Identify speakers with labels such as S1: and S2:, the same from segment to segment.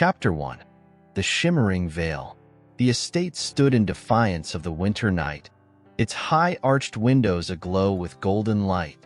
S1: Chapter 1. The Shimmering Veil. The estate stood in defiance of the winter night, its high arched windows aglow with golden light.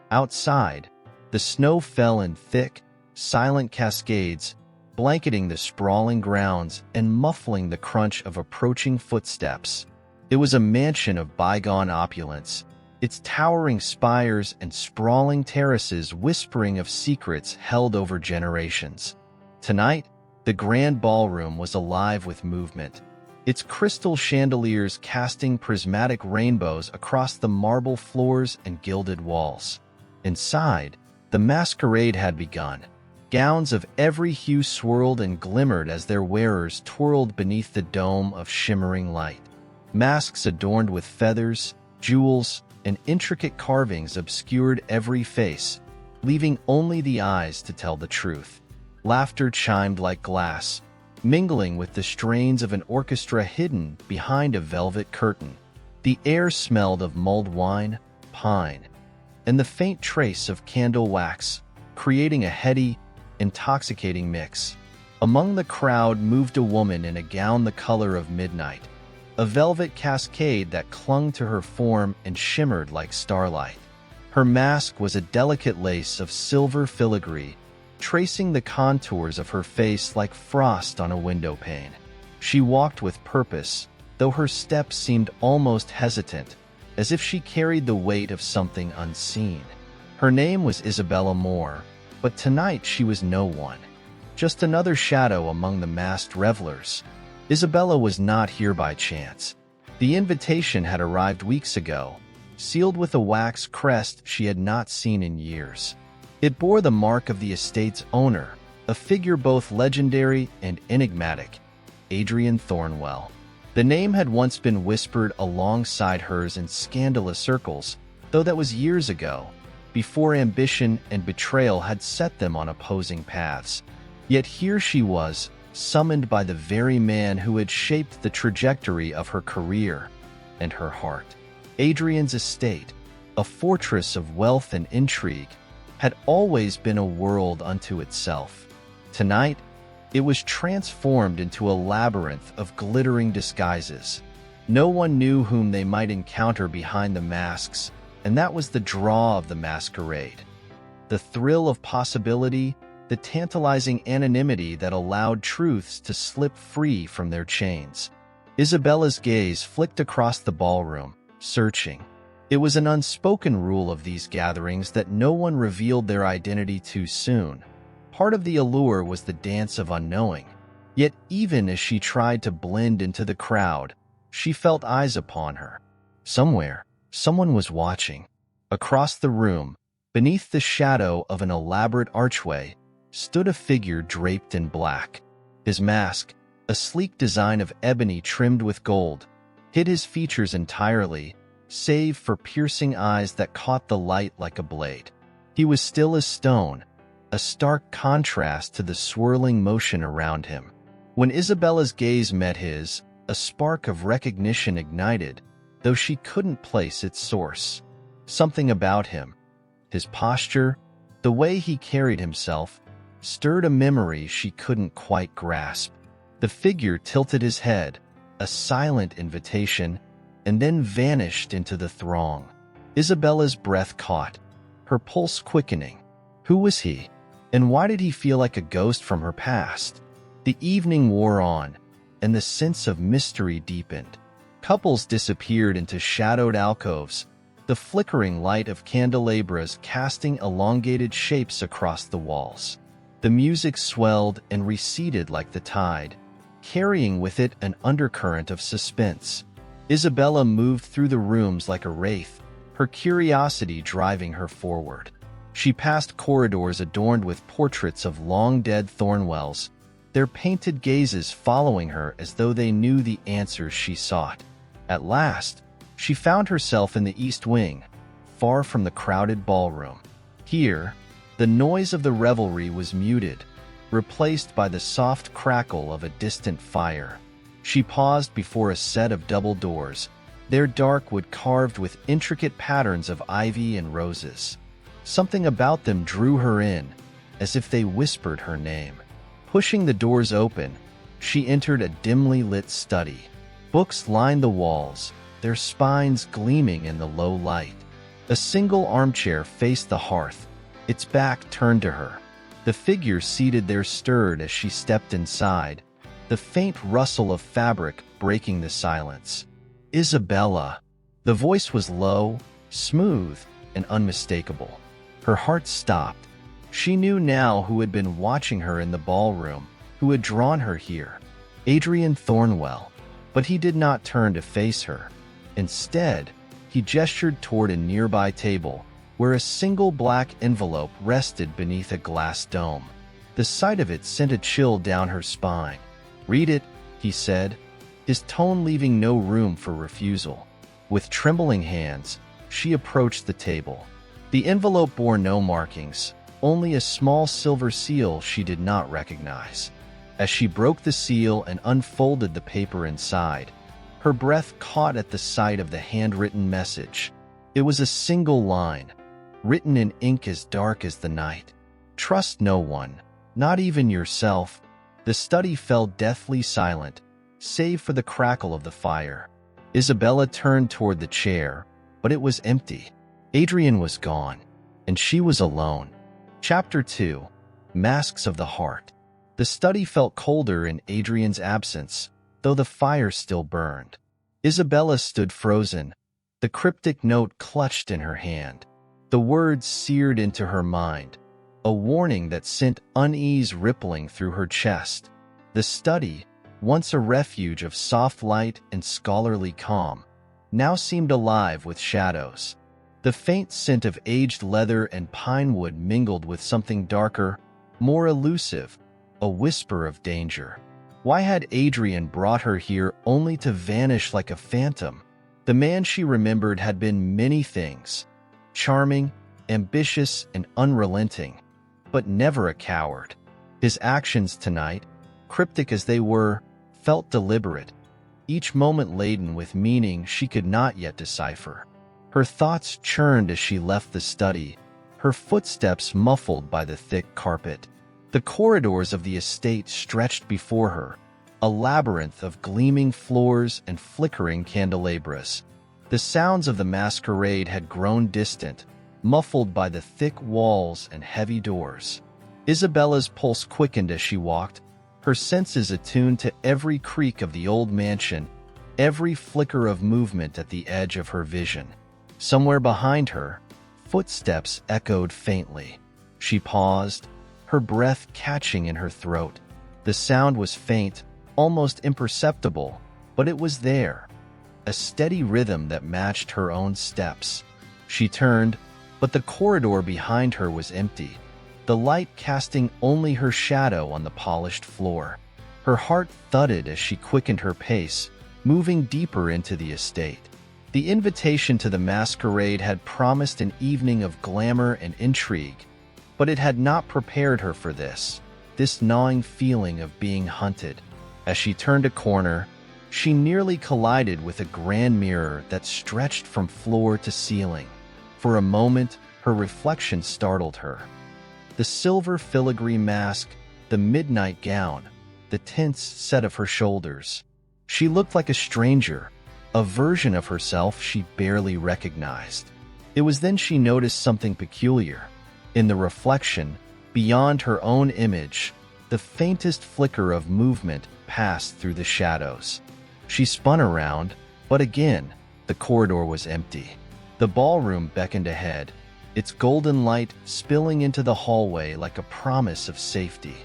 S1: Outside, the snow fell in thick, silent cascades, blanketing the sprawling grounds and muffling the crunch of approaching footsteps. It was a mansion of bygone opulence, its towering spires and sprawling terraces whispering of secrets held over generations. Tonight, the grand ballroom was alive with movement, its crystal chandeliers casting prismatic rainbows across the marble floors and gilded walls. Inside, the masquerade had begun. Gowns of every hue swirled and glimmered as their wearers twirled beneath the dome of shimmering light. Masks adorned with feathers, jewels, and intricate carvings obscured every face, leaving only the eyes to tell the truth. Laughter chimed like glass, mingling with the strains of an orchestra hidden behind a velvet curtain. The air smelled of mulled wine, pine, and the faint trace of candle wax, creating a heady, intoxicating mix. Among the crowd moved a woman in a gown the color of midnight, a velvet cascade that clung to her form and shimmered like starlight. Her mask was a delicate lace of silver filigree, tracing the contours of her face like frost on a window pane. She walked with purpose, though her steps seemed almost hesitant, as if she carried the weight of something unseen. Her name was Isabella Moore, but tonight she was no one, just another shadow among the masked revelers. Isabella was not here by chance. The invitation had arrived weeks ago, sealed with a wax crest she had not seen in years. It bore the mark of the estate's owner, a figure both legendary and enigmatic, Adrian Thornwell. The name had once been whispered alongside hers in scandalous circles, though that was years ago, before ambition and betrayal had set them on opposing paths. Yet here she was, summoned by the very man who had shaped the trajectory of her career and her heart. Adrian's estate, a fortress of wealth and intrigue, had always been a world unto itself. Tonight, it was transformed into a labyrinth of glittering disguises. No one knew whom they might encounter behind the masks, and that was the draw of the masquerade. The thrill of possibility, the tantalizing anonymity that allowed truths to slip free from their chains. Isabella's gaze flicked across the ballroom, searching. It was an unspoken rule of these gatherings that no one revealed their identity too soon. Part of the allure was the dance of unknowing. Yet even as she tried to blend into the crowd, she felt eyes upon her. Somewhere, someone was watching. Across the room, beneath the shadow of an elaborate archway, stood a figure draped in black. His mask, a sleek design of ebony trimmed with gold, hid his features entirely, save for piercing eyes that caught the light like a blade. He was still as stone, a stark contrast to the swirling motion around him. When Isabella's gaze met his, a spark of recognition ignited, though she couldn't place its source. Something about him, his posture, the way he carried himself, stirred a memory she couldn't quite grasp. The figure tilted his head, a silent invitation, and then vanished into the throng. Isabella's breath caught, her pulse quickening. Who was he? And why did he feel like a ghost from her past? The evening wore on, and the sense of mystery deepened. Couples disappeared into shadowed alcoves, the flickering light of candelabras casting elongated shapes across the walls. The music swelled and receded like the tide, carrying with it an undercurrent of suspense. Isabella moved through the rooms like a wraith, her curiosity driving her forward. She passed corridors adorned with portraits of long-dead Thornwells, their painted gazes following her as though they knew the answers she sought. At last, she found herself in the East Wing, far from the crowded ballroom. Here, the noise of the revelry was muted, replaced by the soft crackle of a distant fire. She paused before a set of double doors, their dark wood carved with intricate patterns of ivy and roses. Something about them drew her in, as if they whispered her name. Pushing the doors open, she entered a dimly lit study. Books lined the walls, their spines gleaming in the low light. A single armchair faced the hearth, its back turned to her. The figure seated there stirred as she stepped inside, the faint rustle of fabric breaking the silence. Isabella. The voice was low, smooth, and unmistakable. Her heart stopped. She knew now who had been watching her in the ballroom, who had drawn her here. Adrian Thornwell. But he did not turn to face her. Instead, he gestured toward a nearby table, where a single black envelope rested beneath a glass dome. The sight of it sent a chill down her spine. "Read it," he said, his tone leaving no room for refusal. With trembling hands, she approached the table. The envelope bore no markings, only a small silver seal she did not recognize. As she broke the seal and unfolded the paper inside, her breath caught at the sight of the handwritten message. It was a single line, written in ink as dark as the night. "Trust no one, not even yourself." The study fell deathly silent, save for the crackle of the fire. Isabella turned toward the chair, but it was empty. Adrian was gone, and she was alone. Chapter 2. Masks of the Heart. The study felt colder in Adrian's absence, though the fire still burned. Isabella stood frozen, the cryptic note clutched in her hand. The words seared into her mind, a warning that sent unease rippling through her chest. The study, once a refuge of soft light and scholarly calm, now seemed alive with shadows. The faint scent of aged leather and pine wood mingled with something darker, more elusive, a whisper of danger. Why had Adrian brought her here only to vanish like a phantom? The man she remembered had been many things: charming, ambitious, and unrelenting, but never a coward. His actions tonight, cryptic as they were, felt deliberate, each moment laden with meaning she could not yet decipher. Her thoughts churned as she left the study, her footsteps muffled by the thick carpet. The corridors of the estate stretched before her, a labyrinth of gleaming floors and flickering candelabras. The sounds of the masquerade had grown distant, muffled by the thick walls and heavy doors. Isabella's pulse quickened as she walked, her senses attuned to every creak of the old mansion, every flicker of movement at the edge of her vision. Somewhere behind her, footsteps echoed faintly. She paused, her breath catching in her throat. The sound was faint, almost imperceptible, but it was there, a steady rhythm that matched her own steps. She turned, but the corridor behind her was empty, the light casting only her shadow on the polished floor. Her heart thudded as she quickened her pace, moving deeper into the estate. The invitation to the masquerade had promised an evening of glamour and intrigue, but it had not prepared her for this gnawing feeling of being hunted. As she turned a corner, she nearly collided with a grand mirror that stretched from floor to ceiling. For a moment, her reflection startled her. The silver filigree mask, the midnight gown, the tense set of her shoulders. She looked like a stranger, a version of herself she barely recognized. It was then she noticed something peculiar. In the reflection, beyond her own image, the faintest flicker of movement passed through the shadows. She spun around, but again, the corridor was empty. The ballroom beckoned ahead, its golden light spilling into the hallway like a promise of safety.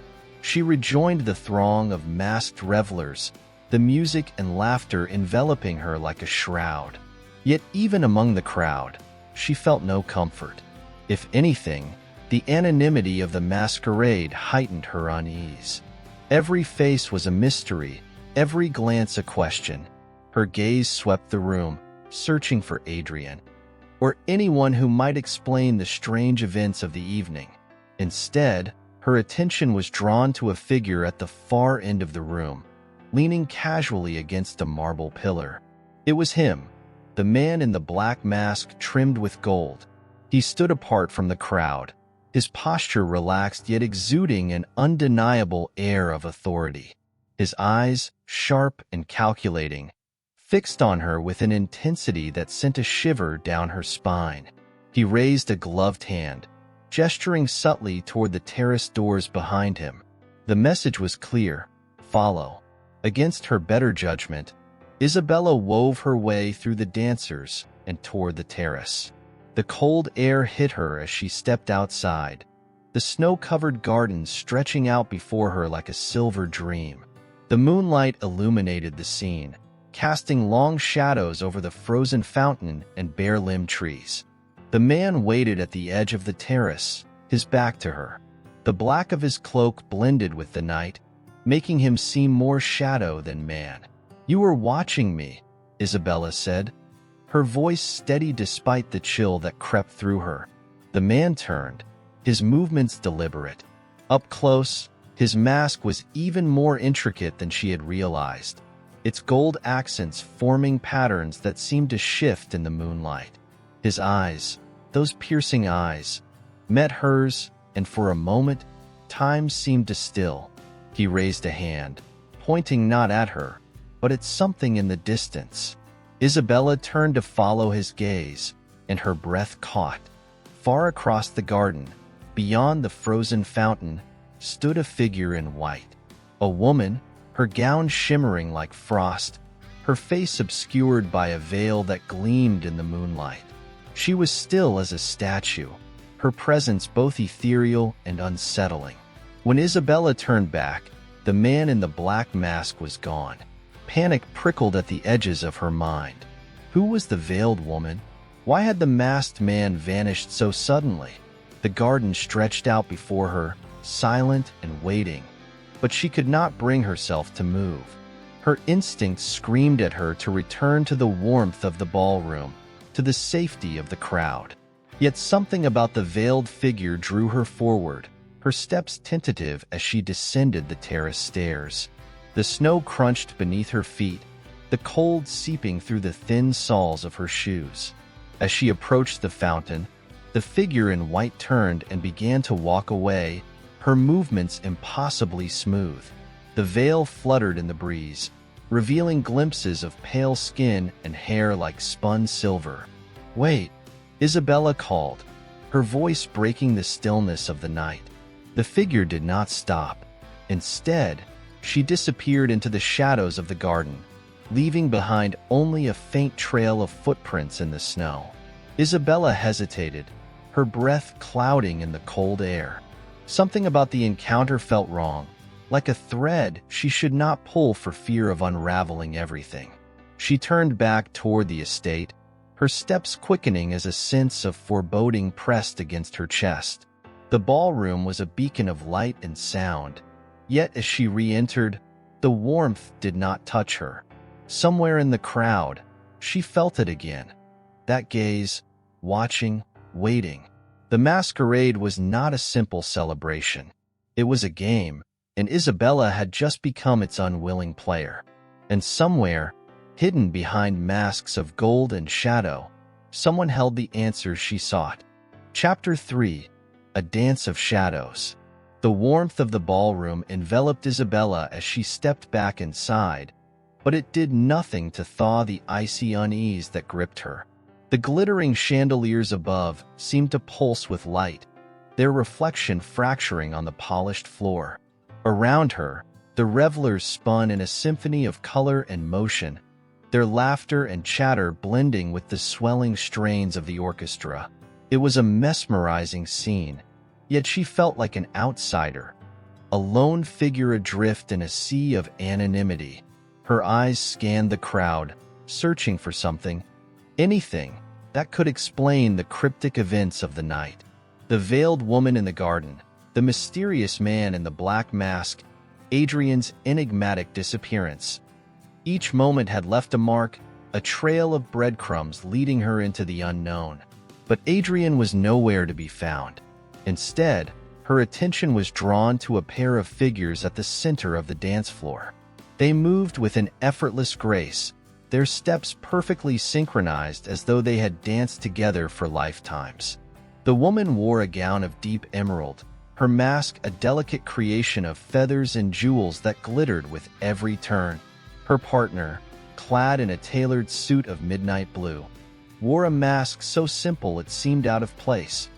S1: She rejoined the throng of masked revelers, the music and laughter enveloping her like a shroud. Yet even among the crowd, she felt no comfort. If anything, the anonymity of the masquerade heightened her unease. Every face was a mystery, every glance a question. Her gaze swept the room, searching for Adrian, or anyone who might explain the strange events of the evening. Instead, her attention was drawn to a figure at the far end of the room, leaning casually against a marble pillar. It was him, the man in the black mask trimmed with gold. He stood apart from the crowd, his posture relaxed yet exuding an undeniable air of authority. His eyes, sharp and calculating, fixed on her with an intensity that sent a shiver down her spine. He raised a gloved hand, gesturing subtly toward the terrace doors behind him. The message was clear: follow. Against her better judgment, Isabella wove her way through the dancers and toward the terrace. The cold air hit her as she stepped outside, the snow-covered garden stretching out before her like a silver dream. The moonlight illuminated the scene, casting long shadows over the frozen fountain and bare-limbed trees. The man waited at the edge of the terrace, his back to her. The black of his cloak blended with the night, making him seem more shadow than man. "You were watching me," Isabella said, her voice steady despite the chill that crept through her. The man turned, his movements deliberate. Up close, his mask was even more intricate than she had realized, its gold accents forming patterns that seemed to shift in the moonlight. His eyes, those piercing eyes, met hers, and for a moment, time seemed to still. He raised a hand, pointing not at her, but at something in the distance. Isabella turned to follow his gaze, and her breath caught. Far across the garden, beyond the frozen fountain, stood a figure in white. A woman, her gown shimmering like frost, her face obscured by a veil that gleamed in the moonlight. She was still as a statue, her presence both ethereal and unsettling. When Isabella turned back, the man in the black mask was gone. Panic prickled at the edges of her mind. Who was the veiled woman? Why had the masked man vanished so suddenly? The garden stretched out before her, silent and waiting, but she could not bring herself to move. Her instincts screamed at her to return to the warmth of the ballroom, to the safety of the crowd. Yet something about the veiled figure drew her forward, her steps tentative as she descended the terrace stairs. The snow crunched beneath her feet, the cold seeping through the thin soles of her shoes. As she approached the fountain, the figure in white turned and began to walk away, her movements impossibly smooth. The veil fluttered in the breeze, revealing glimpses of pale skin and hair like spun silver. "Wait," Isabella called, her voice breaking the stillness of the night. The figure did not stop. Instead, she disappeared into the shadows of the garden, leaving behind only a faint trail of footprints in the snow. Isabella hesitated, her breath clouding in the cold air. Something about the encounter felt wrong, like a thread she should not pull for fear of unraveling everything. She turned back toward the estate, her steps quickening as a sense of foreboding pressed against her chest. The ballroom was a beacon of light and sound, yet as she re-entered, the warmth did not touch her. Somewhere in the crowd, she felt it again. That gaze, watching, waiting. The masquerade was not a simple celebration. It was a game, and Isabella had just become its unwilling player. And somewhere, hidden behind masks of gold and shadow, someone held the answers she sought. Chapter 3: A Dance of Shadows. The warmth of the ballroom enveloped Isabella as she stepped back inside, but it did nothing to thaw the icy unease that gripped her. The glittering chandeliers above seemed to pulse with light, their reflection fracturing on the polished floor. Around her, the revelers spun in a symphony of color and motion, their laughter and chatter blending with the swelling strains of the orchestra. It was a mesmerizing scene, yet she felt like an outsider, a lone figure adrift in a sea of anonymity. Her eyes scanned the crowd, searching for something, anything, that could explain the cryptic events of the night. The veiled woman in the garden, the mysterious man in the black mask, Adrian's enigmatic disappearance. Each moment had left a mark, a trail of breadcrumbs leading her into the unknown. But Adrian was nowhere to be found. Instead, her attention was drawn to a pair of figures at the center of the dance floor. They moved with an effortless grace, their steps perfectly synchronized as though they had danced together for lifetimes. The woman wore a gown of deep emerald, her mask a delicate creation of feathers and jewels that glittered with every turn. Her partner, clad in a tailored suit of midnight blue, wore a mask so simple it seemed out of place.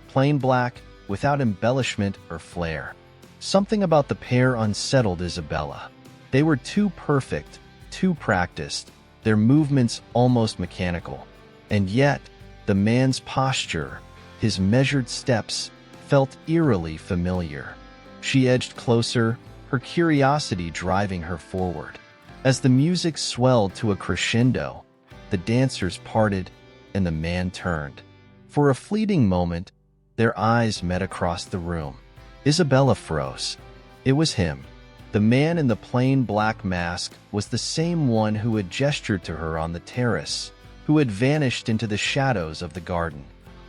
S1: Plain black, without embellishment or flair. Something about the pair unsettled Isabella. They were too perfect, too practiced, their movements almost mechanical. And yet, the man's posture, his measured steps, felt eerily familiar. She edged closer, her curiosity driving her forward. As the music swelled to a crescendo, the dancers parted and the man turned. For a fleeting moment, their eyes met across the room. Isabella froze. It was him. The man in the plain black mask was the same one who had gestured to her on the terrace, who had vanished into the shadows of the garden.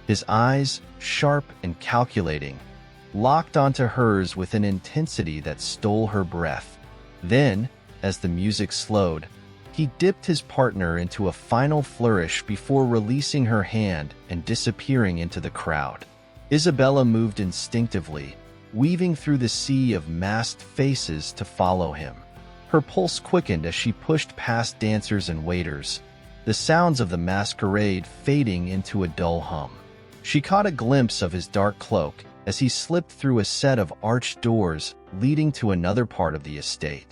S1: His eyes, sharp and calculating, locked onto hers with an intensity that stole her breath. Then, as the music slowed, he dipped his partner into a final flourish before releasing her hand and disappearing into the crowd. Isabella moved instinctively, weaving through the sea of masked faces to follow him. Her pulse quickened as she pushed past dancers and waiters, the sounds of the masquerade fading into a dull hum. She caught a glimpse of his dark cloak as he slipped through a set of arched doors leading to another part of the estate.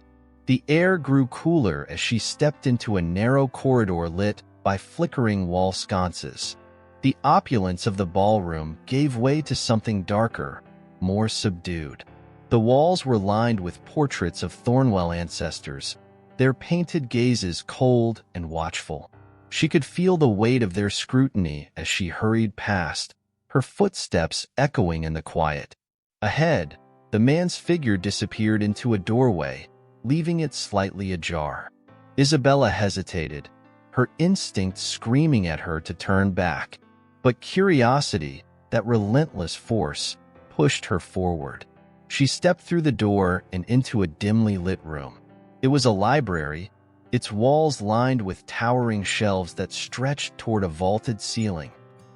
S1: The air grew cooler as she stepped into a narrow corridor lit by flickering wall sconces. The opulence of the ballroom gave way to something darker, more subdued. The walls were lined with portraits of Thornwell ancestors, their painted gazes cold and watchful. She could feel the weight of their scrutiny as she hurried past, her footsteps echoing in the quiet. Ahead, the man's figure disappeared into a doorway, leaving it slightly ajar. Isabella hesitated, her instinct screaming at her to turn back. But curiosity, that relentless force, pushed her forward. She stepped through the door and into a dimly lit room. It was a library, its walls lined with towering shelves that stretched toward a vaulted ceiling.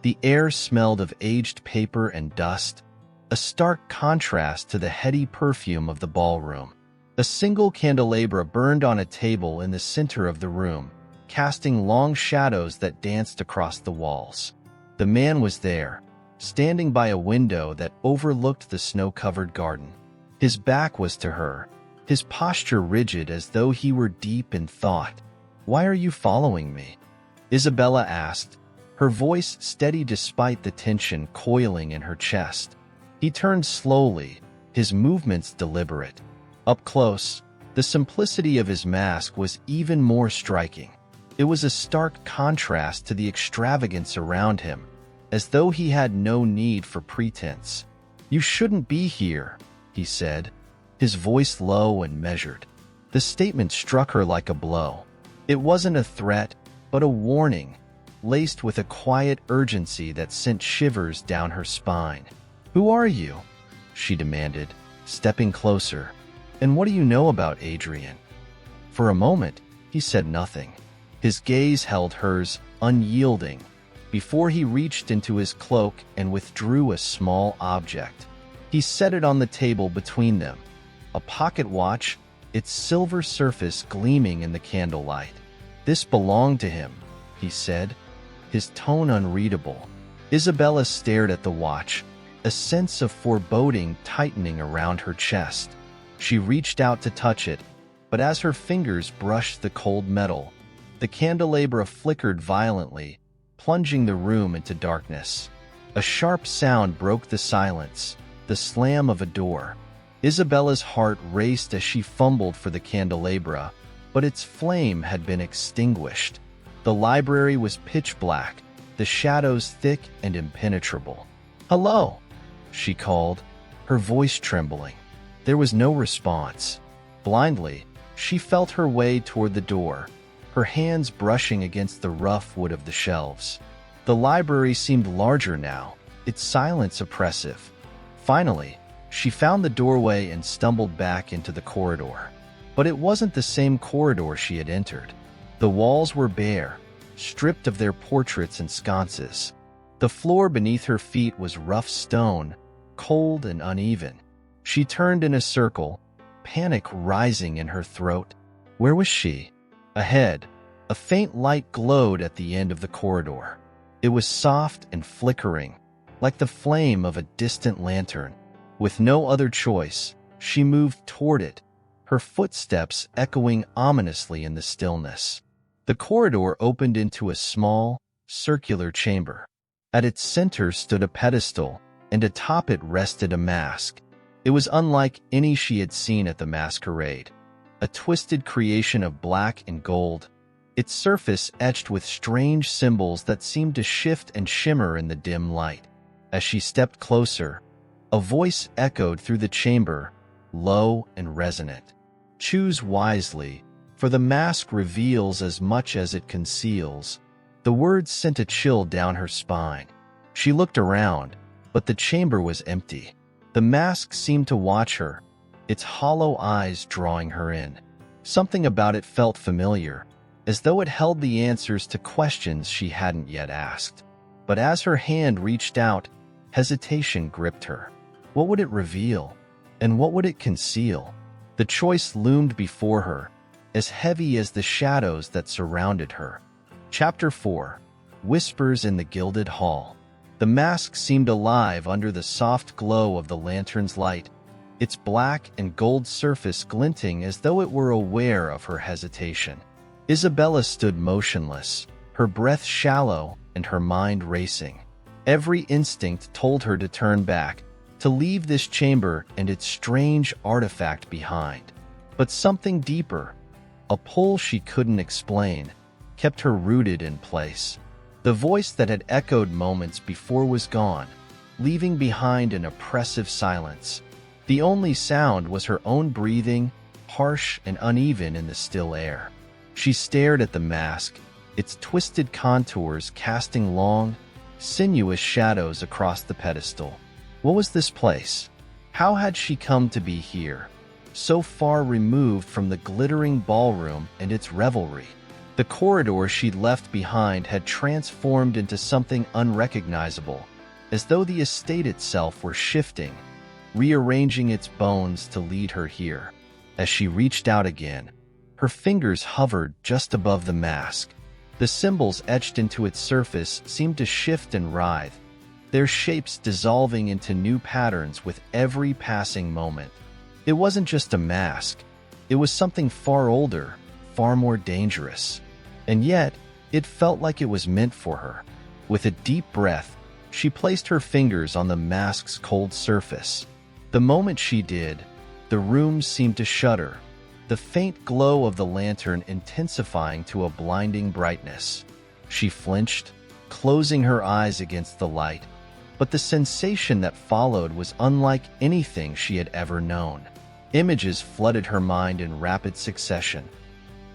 S1: The air smelled of aged paper and dust, a stark contrast to the heady perfume of the ballroom. A single candelabra burned on a table in the center of the room, casting long shadows that danced across the walls. The man was there, standing by a window that overlooked the snow-covered garden. His back was to her, his posture rigid as though he were deep in thought. "Why are you following me?" Isabella asked, her voice steady despite the tension coiling in her chest. He turned slowly, his movements deliberate. Up close, the simplicity of his mask was even more striking. It was a stark contrast to the extravagance around him, as though he had no need for pretense. "You shouldn't be here," he said, his voice low and measured. The statement struck her like a blow. It wasn't a threat, but a warning, laced with a quiet urgency that sent shivers down her spine. "Who are you?" she demanded, stepping closer. "And what do you know about Adrian?" For a moment, he said nothing. His gaze held hers, unyielding, before he reached into his cloak and withdrew a small object. He set it on the table between them, a pocket watch, its silver surface gleaming in the candlelight. "This belonged to him," he said, his tone unreadable. Isabella stared at the watch, a sense of foreboding tightening around her chest. She reached out to touch it, but as her fingers brushed the cold metal, the candelabra flickered violently, plunging the room into darkness. A sharp sound broke the silence, the slam of a door. Isabella's heart raced as she fumbled for the candelabra, but its flame had been extinguished. The library was pitch black, the shadows thick and impenetrable. "Hello," she called, her voice trembling. There was no response. Blindly, she felt her way toward the door, her hands brushing against the rough wood of the shelves. The library seemed larger now, its silence oppressive. Finally, she found the doorway and stumbled back into the corridor. But it wasn't the same corridor she had entered. The walls were bare, stripped of their portraits and sconces. The floor beneath her feet was rough stone, cold and uneven. She turned in a circle, panic rising in her throat. Where was she? Ahead, a faint light glowed at the end of the corridor. It was soft and flickering, like the flame of a distant lantern. With no other choice, she moved toward it, her footsteps echoing ominously in the stillness. The corridor opened into a small, circular chamber. At its center stood a pedestal, and atop it rested a mask. It was unlike any she had seen at the masquerade, a twisted creation of black and gold, its surface etched with strange symbols that seemed to shift and shimmer in the dim light. As she stepped closer, a voice echoed through the chamber, low and resonant. Choose wisely, for the mask reveals as much as it conceals. The words sent a chill down her spine. She looked around, but the chamber was empty. The mask seemed to watch her, its hollow eyes drawing her in. Something about it felt familiar, as though it held the answers to questions she hadn't yet asked. But as her hand reached out, hesitation gripped her. What would it reveal? And what would it conceal? The choice loomed before her, as heavy as the shadows that surrounded her. Chapter 4. Whispers in the Gilded Hall. The mask seemed alive under the soft glow of the lantern's light, its black and gold surface glinting as though it were aware of her hesitation. Isabella stood motionless, her breath shallow and her mind racing. Every instinct told her to turn back, to leave this chamber and its strange artifact behind. But something deeper, a pull she couldn't explain, kept her rooted in place. The voice that had echoed moments before was gone, leaving behind an oppressive silence. The only sound was her own breathing, harsh and uneven in the still air. She stared at the mask, its twisted contours casting long, sinuous shadows across the pedestal. What was this place? How had she come to be here, so far removed from the glittering ballroom and its revelry? The corridor she'd left behind had transformed into something unrecognizable, as though the estate itself were shifting, rearranging its bones to lead her here. As she reached out again, her fingers hovered just above the mask. The symbols etched into its surface seemed to shift and writhe, their shapes dissolving into new patterns with every passing moment. It wasn't just a mask. It was something far older, far more dangerous. And yet, it felt like it was meant for her. With a deep breath, she placed her fingers on the mask's cold surface. The moment she did, the room seemed to shudder, the faint glow of the lantern intensifying to a blinding brightness. She flinched, closing her eyes against the light, but the sensation that followed was unlike anything she had ever known. Images flooded her mind in rapid succession.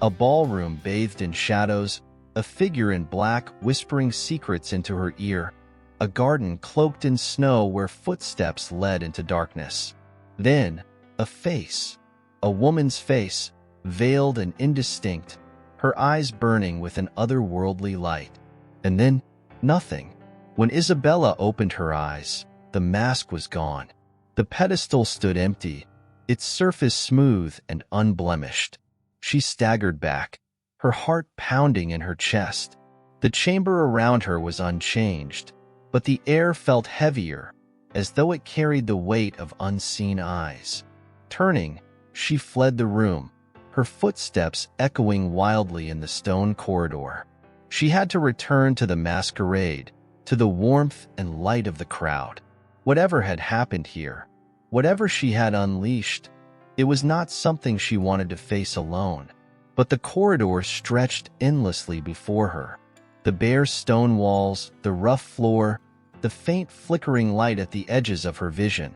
S1: A ballroom bathed in shadows, a figure in black whispering secrets into her ear, a garden cloaked in snow where footsteps led into darkness. Then, a face. A woman's face, veiled and indistinct, her eyes burning with an otherworldly light. And then, nothing. When Isabella opened her eyes, the mask was gone. The pedestal stood empty, its surface smooth and unblemished. She staggered back, her heart pounding in her chest. The chamber around her was unchanged, but the air felt heavier, as though it carried the weight of unseen eyes. Turning, she fled the room, her footsteps echoing wildly in the stone corridor. She had to return to the masquerade, to the warmth and light of the crowd. Whatever had happened here, whatever she had unleashed, it was not something she wanted to face alone. But the corridor stretched endlessly before her. The bare stone walls, the rough floor, the faint flickering light at the edges of her vision.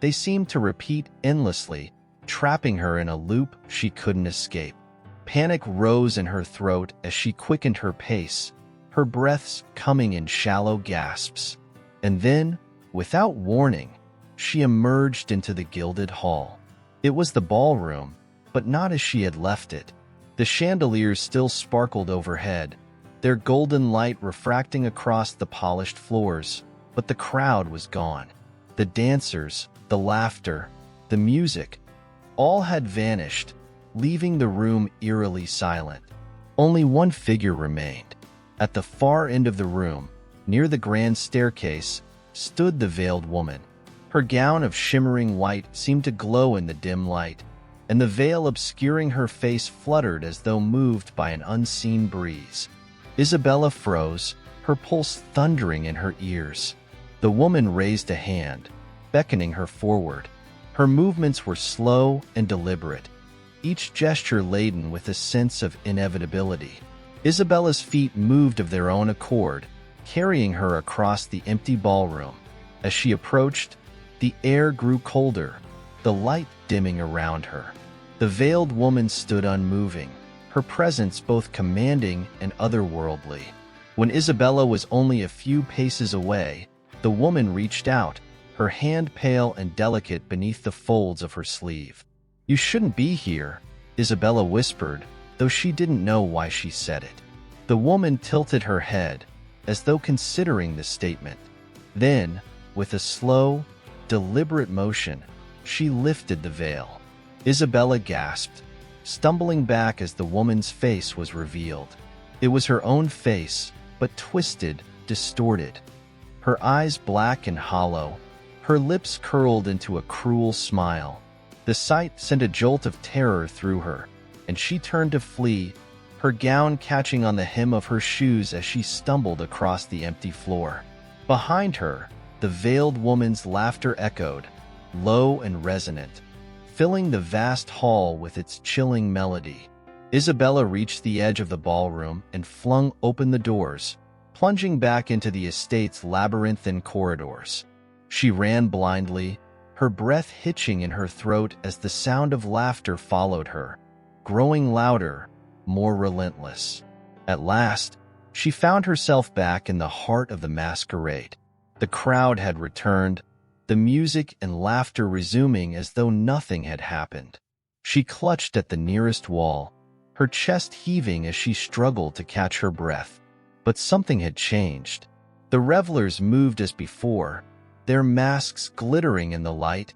S1: They seemed to repeat endlessly, trapping her in a loop she couldn't escape. Panic rose in her throat as she quickened her pace, her breaths coming in shallow gasps. And then, without warning, she emerged into the gilded hall. It was the ballroom, but not as she had left it. The chandeliers still sparkled overhead, their golden light refracting across the polished floors. But the crowd was gone. The dancers, the laughter, the music, all had vanished, leaving the room eerily silent. Only one figure remained. At the far end of the room, near the grand staircase, stood the veiled woman. Her gown of shimmering white seemed to glow in the dim light, and the veil obscuring her face fluttered as though moved by an unseen breeze. Isabella froze, her pulse thundering in her ears. The woman raised a hand, beckoning her forward. Her movements were slow and deliberate, each gesture laden with a sense of inevitability. Isabella's feet moved of their own accord, carrying her across the empty ballroom. As she approached, the air grew colder, the light dimming around her. The veiled woman stood unmoving, her presence both commanding and otherworldly. When Isabella was only a few paces away, the woman reached out, her hand pale and delicate beneath the folds of her sleeve. "You shouldn't be here," Isabella whispered, though she didn't know why she said it. The woman tilted her head, as though considering the statement. Then, with a slow, deliberate motion, she lifted the veil. Isabella gasped, stumbling back as the woman's face was revealed. It was her own face, but twisted, distorted. Her eyes black and hollow, her lips curled into a cruel smile. The sight sent a jolt of terror through her, and she turned to flee, her gown catching on the hem of her shoes as she stumbled across the empty floor. Behind her, the veiled woman's laughter echoed, low and resonant, filling the vast hall with its chilling melody. Isabella reached the edge of the ballroom and flung open the doors, plunging back into the estate's labyrinthine corridors. She ran blindly, her breath hitching in her throat as the sound of laughter followed her, growing louder, more relentless. At last, she found herself back in the heart of the masquerade. The crowd had returned, the music and laughter resuming as though nothing had happened. She clutched at the nearest wall, her chest heaving as she struggled to catch her breath. But something had changed. The revelers moved as before, their masks glittering in the light,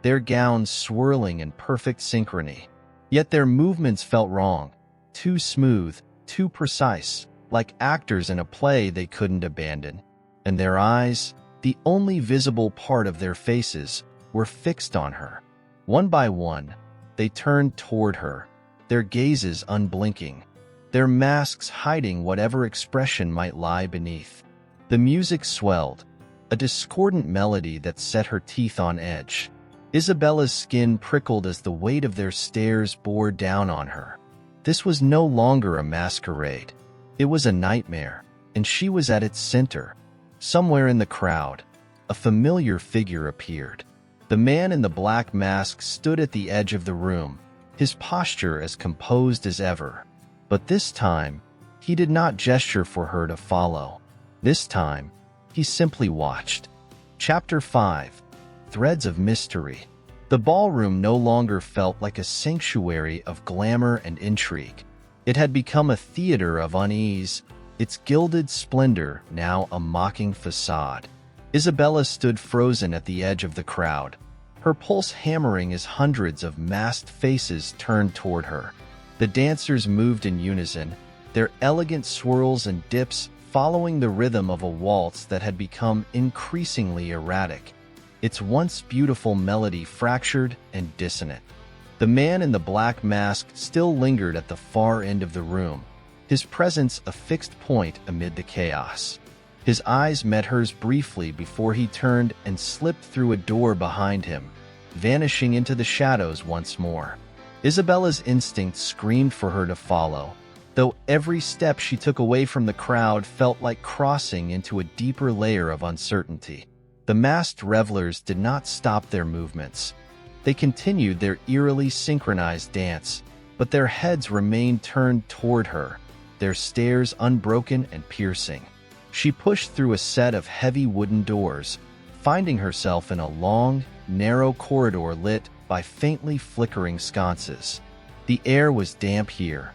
S1: their gowns swirling in perfect synchrony. Yet their movements felt wrong, too smooth, too precise, like actors in a play they couldn't abandon. And their eyes, the only visible part of their faces, were fixed on her. One by one, they turned toward her, their gazes unblinking, their masks hiding whatever expression might lie beneath. The music swelled, a discordant melody that set her teeth on edge. Isabella's skin prickled as the weight of their stares bore down on her. This was no longer a masquerade. It was a nightmare, and she was at its center. Somewhere in the crowd, a familiar figure appeared. The man in the black mask stood at the edge of the room, his posture as composed as ever. But this time, he did not gesture for her to follow. This time, he simply watched. Chapter 5. Threads of Mystery. The ballroom no longer felt like a sanctuary of glamour and intrigue. It had become a theater of unease, its gilded splendor now a mocking facade. Isabella stood frozen at the edge of the crowd, her pulse hammering as hundreds of masked faces turned toward her. The dancers moved in unison, their elegant swirls and dips following the rhythm of a waltz that had become increasingly erratic, its once beautiful melody fractured and dissonant. The man in the black mask still lingered at the far end of the room, his presence a fixed point amid the chaos. His eyes met hers briefly before he turned and slipped through a door behind him, vanishing into the shadows once more. Isabella's instinct screamed for her to follow, though every step she took away from the crowd felt like crossing into a deeper layer of uncertainty. The masked revelers did not stop their movements. They continued their eerily synchronized dance, but their heads remained turned toward her, their stares unbroken and piercing. She pushed through a set of heavy wooden doors, finding herself in a long, narrow corridor lit by faintly flickering sconces. The air was damp here,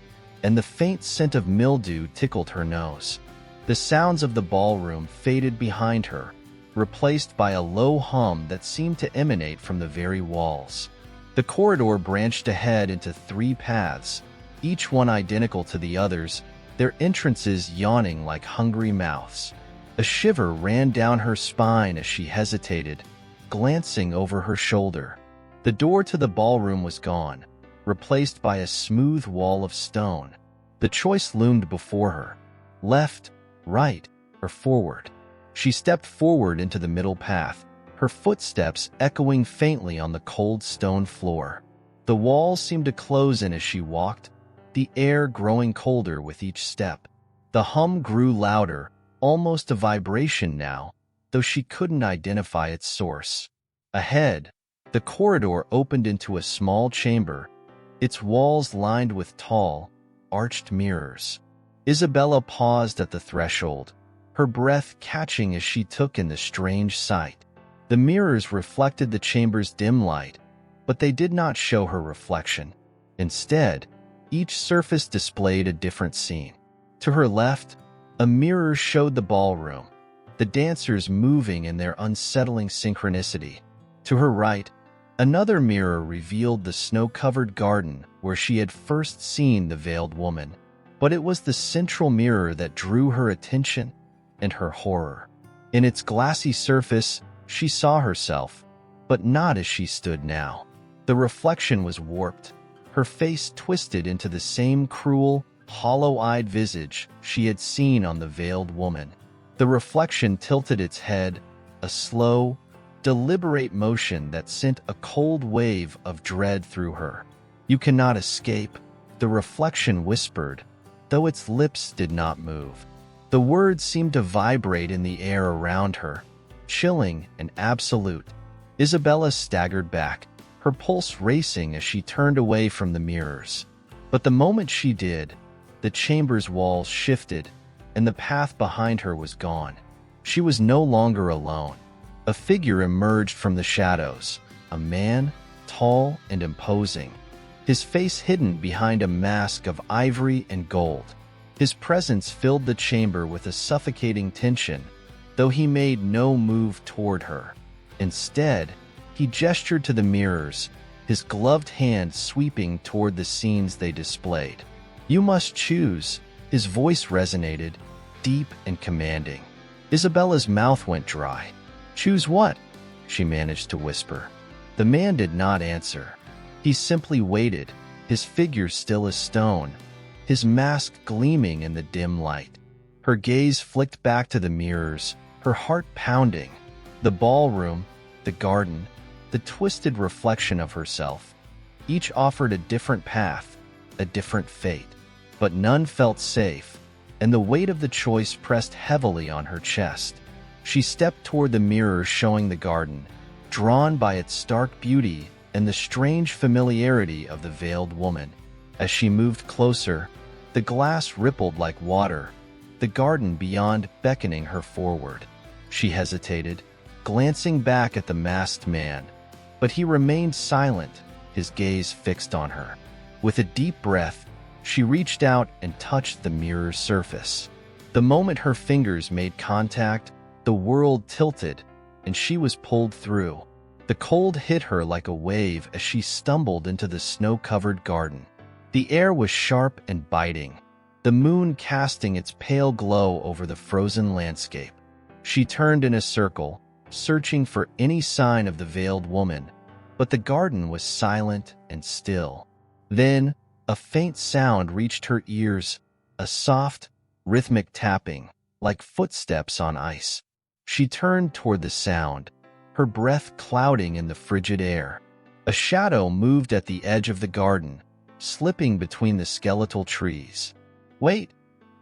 S1: and the faint scent of mildew tickled her nose. The sounds of the ballroom faded behind her, replaced by a low hum that seemed to emanate from the very walls. The corridor branched ahead into 3 paths, each one identical to the others, their entrances yawning like hungry mouths. A shiver ran down her spine as she hesitated, glancing over her shoulder. The door to the ballroom was gone, replaced by a smooth wall of stone. The choice loomed before her: left, right, or forward. She stepped forward into the middle path, her footsteps echoing faintly on the cold stone floor. The walls seemed to close in as she walked, the air growing colder with each step. The hum grew louder, almost a vibration now, though she couldn't identify its source. Ahead, the corridor opened into a small chamber, its walls lined with tall, arched mirrors. Isabella paused at the threshold, her breath catching as she took in the strange sight. The mirrors reflected the chamber's dim light, but they did not show her reflection. Instead, each surface displayed a different scene. To her left, a mirror showed the ballroom, the dancers moving in their unsettling synchronicity. To her right, another mirror revealed the snow-covered garden where she had first seen the veiled woman. But it was the central mirror that drew her attention and her horror. In its glassy surface, she saw herself, but not as she stood now. The reflection was warped, her face twisted into the same cruel, hollow-eyed visage she had seen on the veiled woman. The reflection tilted its head, a slow, deliberate motion that sent a cold wave of dread through her. "You cannot escape," the reflection whispered, though its lips did not move. The words seemed to vibrate in the air around her, chilling and absolute. Isabella staggered back, her pulse racing as she turned away from the mirrors. But the moment she did, the chamber's walls shifted, and the path behind her was gone. She was no longer alone. A figure emerged from the shadows, a man, tall and imposing, his face hidden behind a mask of ivory and gold. His presence filled the chamber with a suffocating tension, though he made no move toward her. Instead, he gestured to the mirrors, his gloved hand sweeping toward the scenes they displayed. "You must choose," his voice resonated, deep and commanding. Isabella's mouth went dry. "Choose what?" she managed to whisper. The man did not answer. He simply waited, his figure still as stone, his mask gleaming in the dim light. Her gaze flicked back to the mirrors, her heart pounding. The ballroom, the garden, the twisted reflection of herself. Each offered a different path, a different fate. But none felt safe, and the weight of the choice pressed heavily on her chest. She stepped toward the mirror showing the garden, drawn by its stark beauty and the strange familiarity of the veiled woman. As she moved closer, the glass rippled like water, the garden beyond beckoning her forward. She hesitated, glancing back at the masked man, but he remained silent, his gaze fixed on her. With a deep breath, she reached out and touched the mirror's surface. The moment her fingers made contact, the world tilted, and she was pulled through. The cold hit her like a wave as she stumbled into the snow-covered garden. The air was sharp and biting, the moon casting its pale glow over the frozen landscape. She turned in a circle, searching for any sign of the veiled woman, but the garden was silent and still. Then, a faint sound reached her ears, a soft, rhythmic tapping, like footsteps on ice. She turned toward the sound, her breath clouding in the frigid air. A shadow moved at the edge of the garden, slipping between the skeletal trees. "Wait,"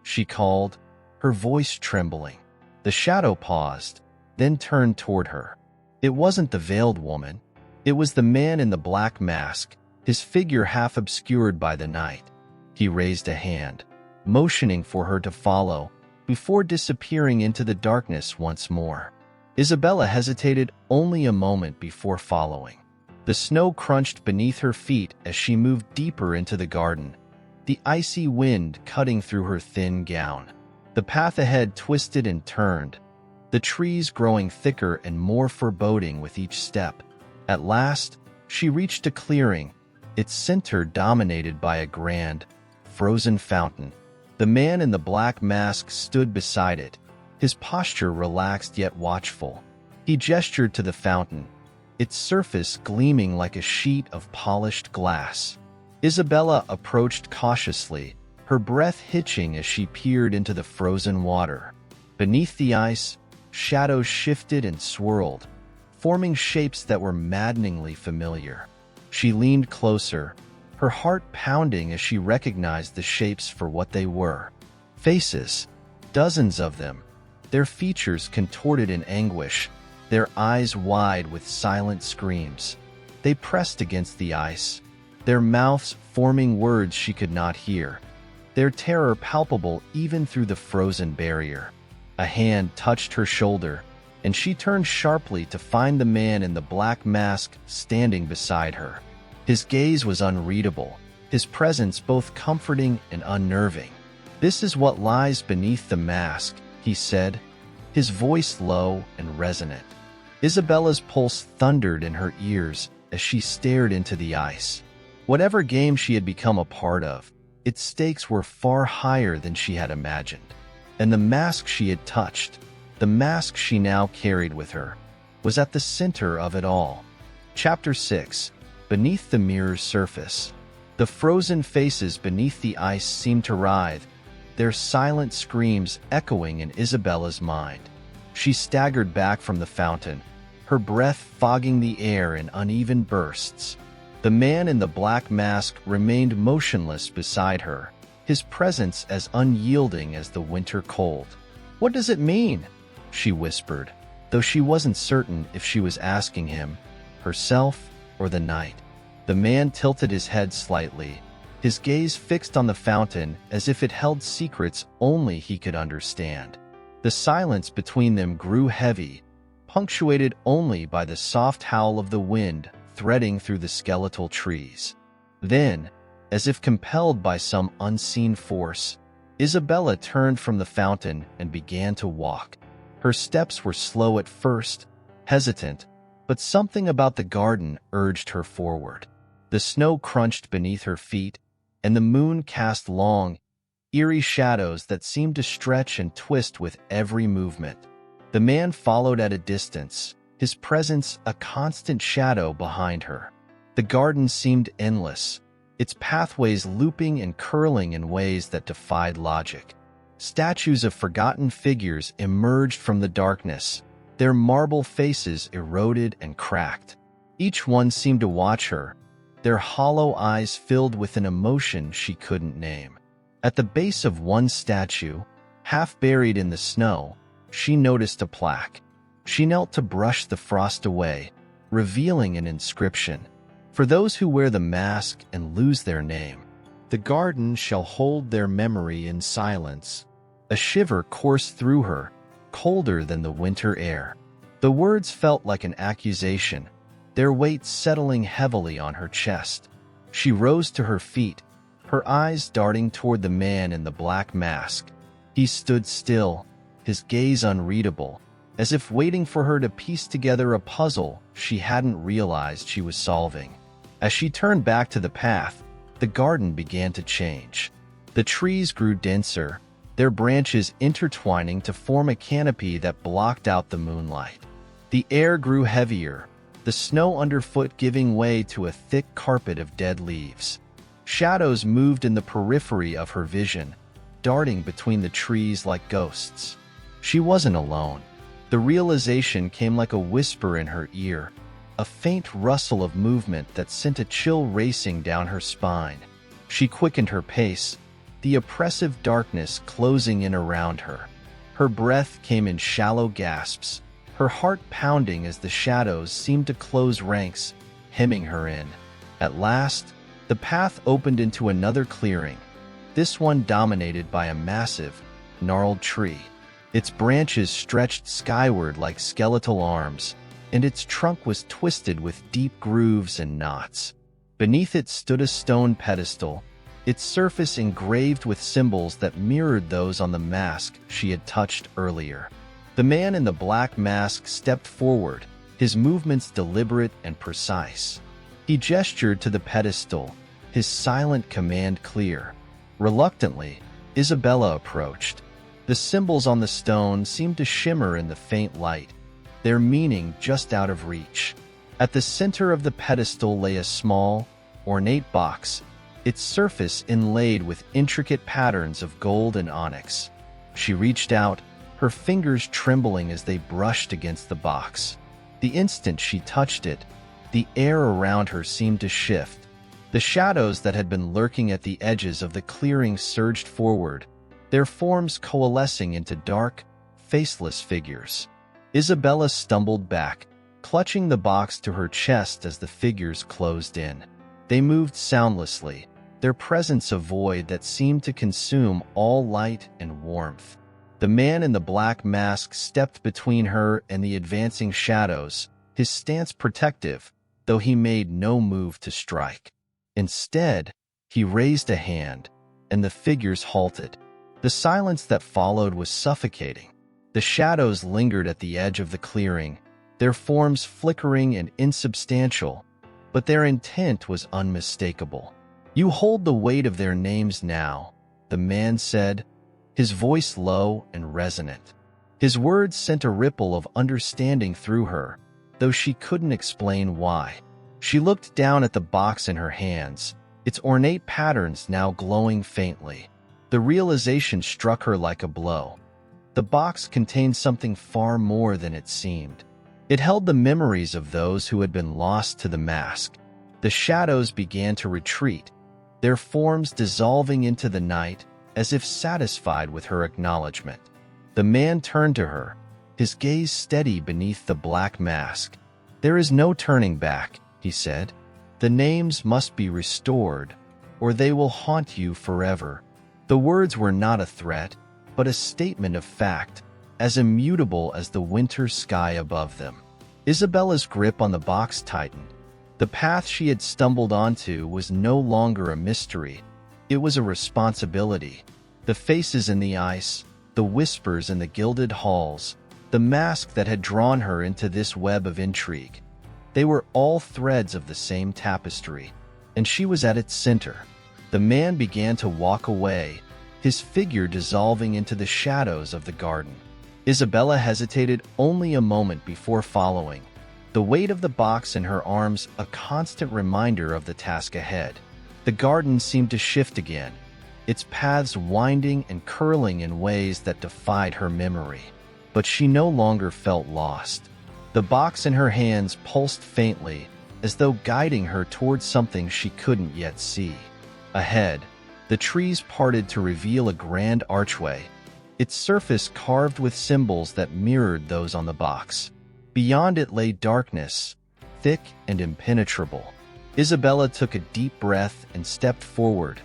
S1: she called, her voice trembling. The shadow paused, then turned toward her. It wasn't the veiled woman. It was the man in the black mask, his figure half obscured by the night. He raised a hand, motioning for her to follow, before disappearing into the darkness once more. Isabella hesitated only a moment before following. The snow crunched beneath her feet as she moved deeper into the garden, the icy wind cutting through her thin gown. The path ahead twisted and turned, the trees growing thicker and more foreboding with each step. At last, she reached a clearing, its center dominated by a grand, frozen fountain. The man in the black mask stood beside it, his posture relaxed yet watchful. He gestured to the fountain, its surface gleaming like a sheet of polished glass. Isabella approached cautiously, her breath hitching as she peered into the frozen water. Beneath the ice, shadows shifted and swirled, forming shapes that were maddeningly familiar. She leaned closer, her heart pounding as she recognized the shapes for what they were. Faces, dozens of them, their features contorted in anguish, their eyes wide with silent screams. They pressed against the ice, their mouths forming words she could not hear, their terror palpable even through the frozen barrier. A hand touched her shoulder, and she turned sharply to find the man in the black mask standing beside her. His gaze was unreadable, his presence both comforting and unnerving. "This is what lies beneath the mask," he said, his voice low and resonant. Isabella's pulse thundered in her ears as she stared into the ice. Whatever game she had become a part of, its stakes were far higher than she had imagined. And the mask she had touched, the mask she now carried with her, was at the center of it all. Chapter 6. Beneath the mirror's surface. The frozen faces beneath the ice seemed to writhe, their silent screams echoing in Isabella's mind. She staggered back from the fountain, her breath fogging the air in uneven bursts. The man in the black mask remained motionless beside her, his presence as unyielding as the winter cold. "What does it mean?" she whispered, though she wasn't certain if she was asking him, herself, or the night. The man tilted his head slightly, his gaze fixed on the fountain as if it held secrets only he could understand. The silence between them grew heavy, punctuated only by the soft howl of the wind threading through the skeletal trees. Then, as if compelled by some unseen force, Isabella turned from the fountain and began to walk. Her steps were slow at first, hesitant, but something about the garden urged her forward. The snow crunched beneath her feet, and the moon cast long, eerie shadows that seemed to stretch and twist with every movement. The man followed at a distance, his presence a constant shadow behind her. The garden seemed endless, its pathways looping and curling in ways that defied logic. Statues of forgotten figures emerged from the darkness, their marble faces eroded and cracked. Each one seemed to watch her, their hollow eyes filled with an emotion she couldn't name. At the base of one statue, half buried in the snow, she noticed a plaque. She knelt to brush the frost away, revealing an inscription. "For those who wear the mask and lose their name, the garden shall hold their memory in silence." A shiver coursed through her, colder than the winter air. The words felt like an accusation, their weight settling heavily on her chest. She rose to her feet, her eyes darting toward the man in the black mask. He stood still, his gaze unreadable, as if waiting for her to piece together a puzzle she hadn't realized she was solving. As she turned back to the path, the garden began to change. The trees grew denser, their branches intertwining to form a canopy that blocked out the moonlight. The air grew heavier, the snow underfoot giving way to a thick carpet of dead leaves. Shadows moved in the periphery of her vision, darting between the trees like ghosts. She wasn't alone. The realization came like a whisper in her ear, a faint rustle of movement that sent a chill racing down her spine. She quickened her pace, the oppressive darkness closing in around her. Her breath came in shallow gasps, her heart pounding as the shadows seemed to close ranks, hemming her in. At last, the path opened into another clearing, this one dominated by a massive, gnarled tree. Its branches stretched skyward like skeletal arms, and its trunk was twisted with deep grooves and knots. Beneath it stood a stone pedestal, its surface engraved with symbols that mirrored those on the mask she had touched earlier. The man in the black mask stepped forward, his movements deliberate and precise. He gestured to the pedestal, his silent command clear. Reluctantly, Isabella approached. The symbols on the stone seemed to shimmer in the faint light, their meaning just out of reach. At the center of the pedestal lay a small, ornate box, its surface inlaid with intricate patterns of gold and onyx. She reached out, her fingers trembling as they brushed against the box. The instant she touched it, the air around her seemed to shift. The shadows that had been lurking at the edges of the clearing surged forward, their forms coalescing into dark, faceless figures. Isabella stumbled back, clutching the box to her chest as the figures closed in. They moved soundlessly, their presence a void that seemed to consume all light and warmth. The man in the black mask stepped between her and the advancing shadows, his stance protective, though he made no move to strike. Instead, he raised a hand, and the figures halted. The silence that followed was suffocating. The shadows lingered at the edge of the clearing, their forms flickering and insubstantial, but their intent was unmistakable. "You hold the weight of their names now," the man said, his voice low and resonant. His words sent a ripple of understanding through her, though she couldn't explain why. She looked down at the box in her hands, its ornate patterns now glowing faintly. The realization struck her like a blow. The box contained something far more than it seemed. It held the memories of those who had been lost to the mask. The shadows began to retreat, their forms dissolving into the night as if satisfied with her acknowledgement. The man turned to her, his gaze steady beneath the black mask. "There is no turning back," he said. "The names must be restored, or they will haunt you forever." The words were not a threat, but a statement of fact, as immutable as the winter sky above them. Isabella's grip on the box tightened. The path she had stumbled onto was no longer a mystery. It was a responsibility. The faces in the ice, the whispers in the gilded halls, the mask that had drawn her into this web of intrigue. They were all threads of the same tapestry, and she was at its center. The man began to walk away, his figure dissolving into the shadows of the garden. Isabella hesitated only a moment before following, the weight of the box in her arms a constant reminder of the task ahead. The garden seemed to shift again, its paths winding and curling in ways that defied her memory. But she no longer felt lost. The box in her hands pulsed faintly, as though guiding her towards something she couldn't yet see. Ahead, the trees parted to reveal a grand archway, its surface carved with symbols that mirrored those on the box. Beyond it lay darkness, thick and impenetrable. Isabella took a deep breath and stepped forward,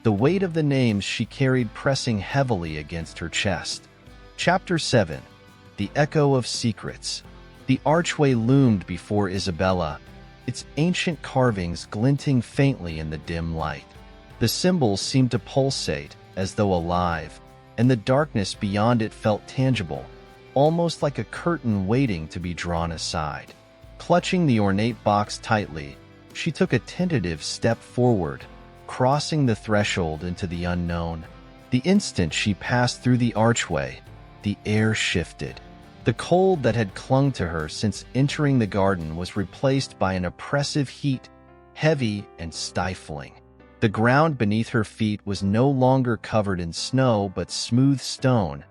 S1: the weight of the names she carried pressing heavily against her chest. Chapter 7. The Echo of Secrets. The archway loomed before Isabella, its ancient carvings glinting faintly in the dim light. The symbols seemed to pulsate, as though alive, and the darkness beyond it felt tangible, almost like a curtain waiting to be drawn aside. Clutching the ornate box tightly, she took a tentative step forward, crossing the threshold into the unknown. The instant she passed through the archway, the air shifted. The cold that had clung to her since entering the garden was replaced by an oppressive heat, heavy and stifling. The ground beneath her feet was no longer covered in snow but smooth stone,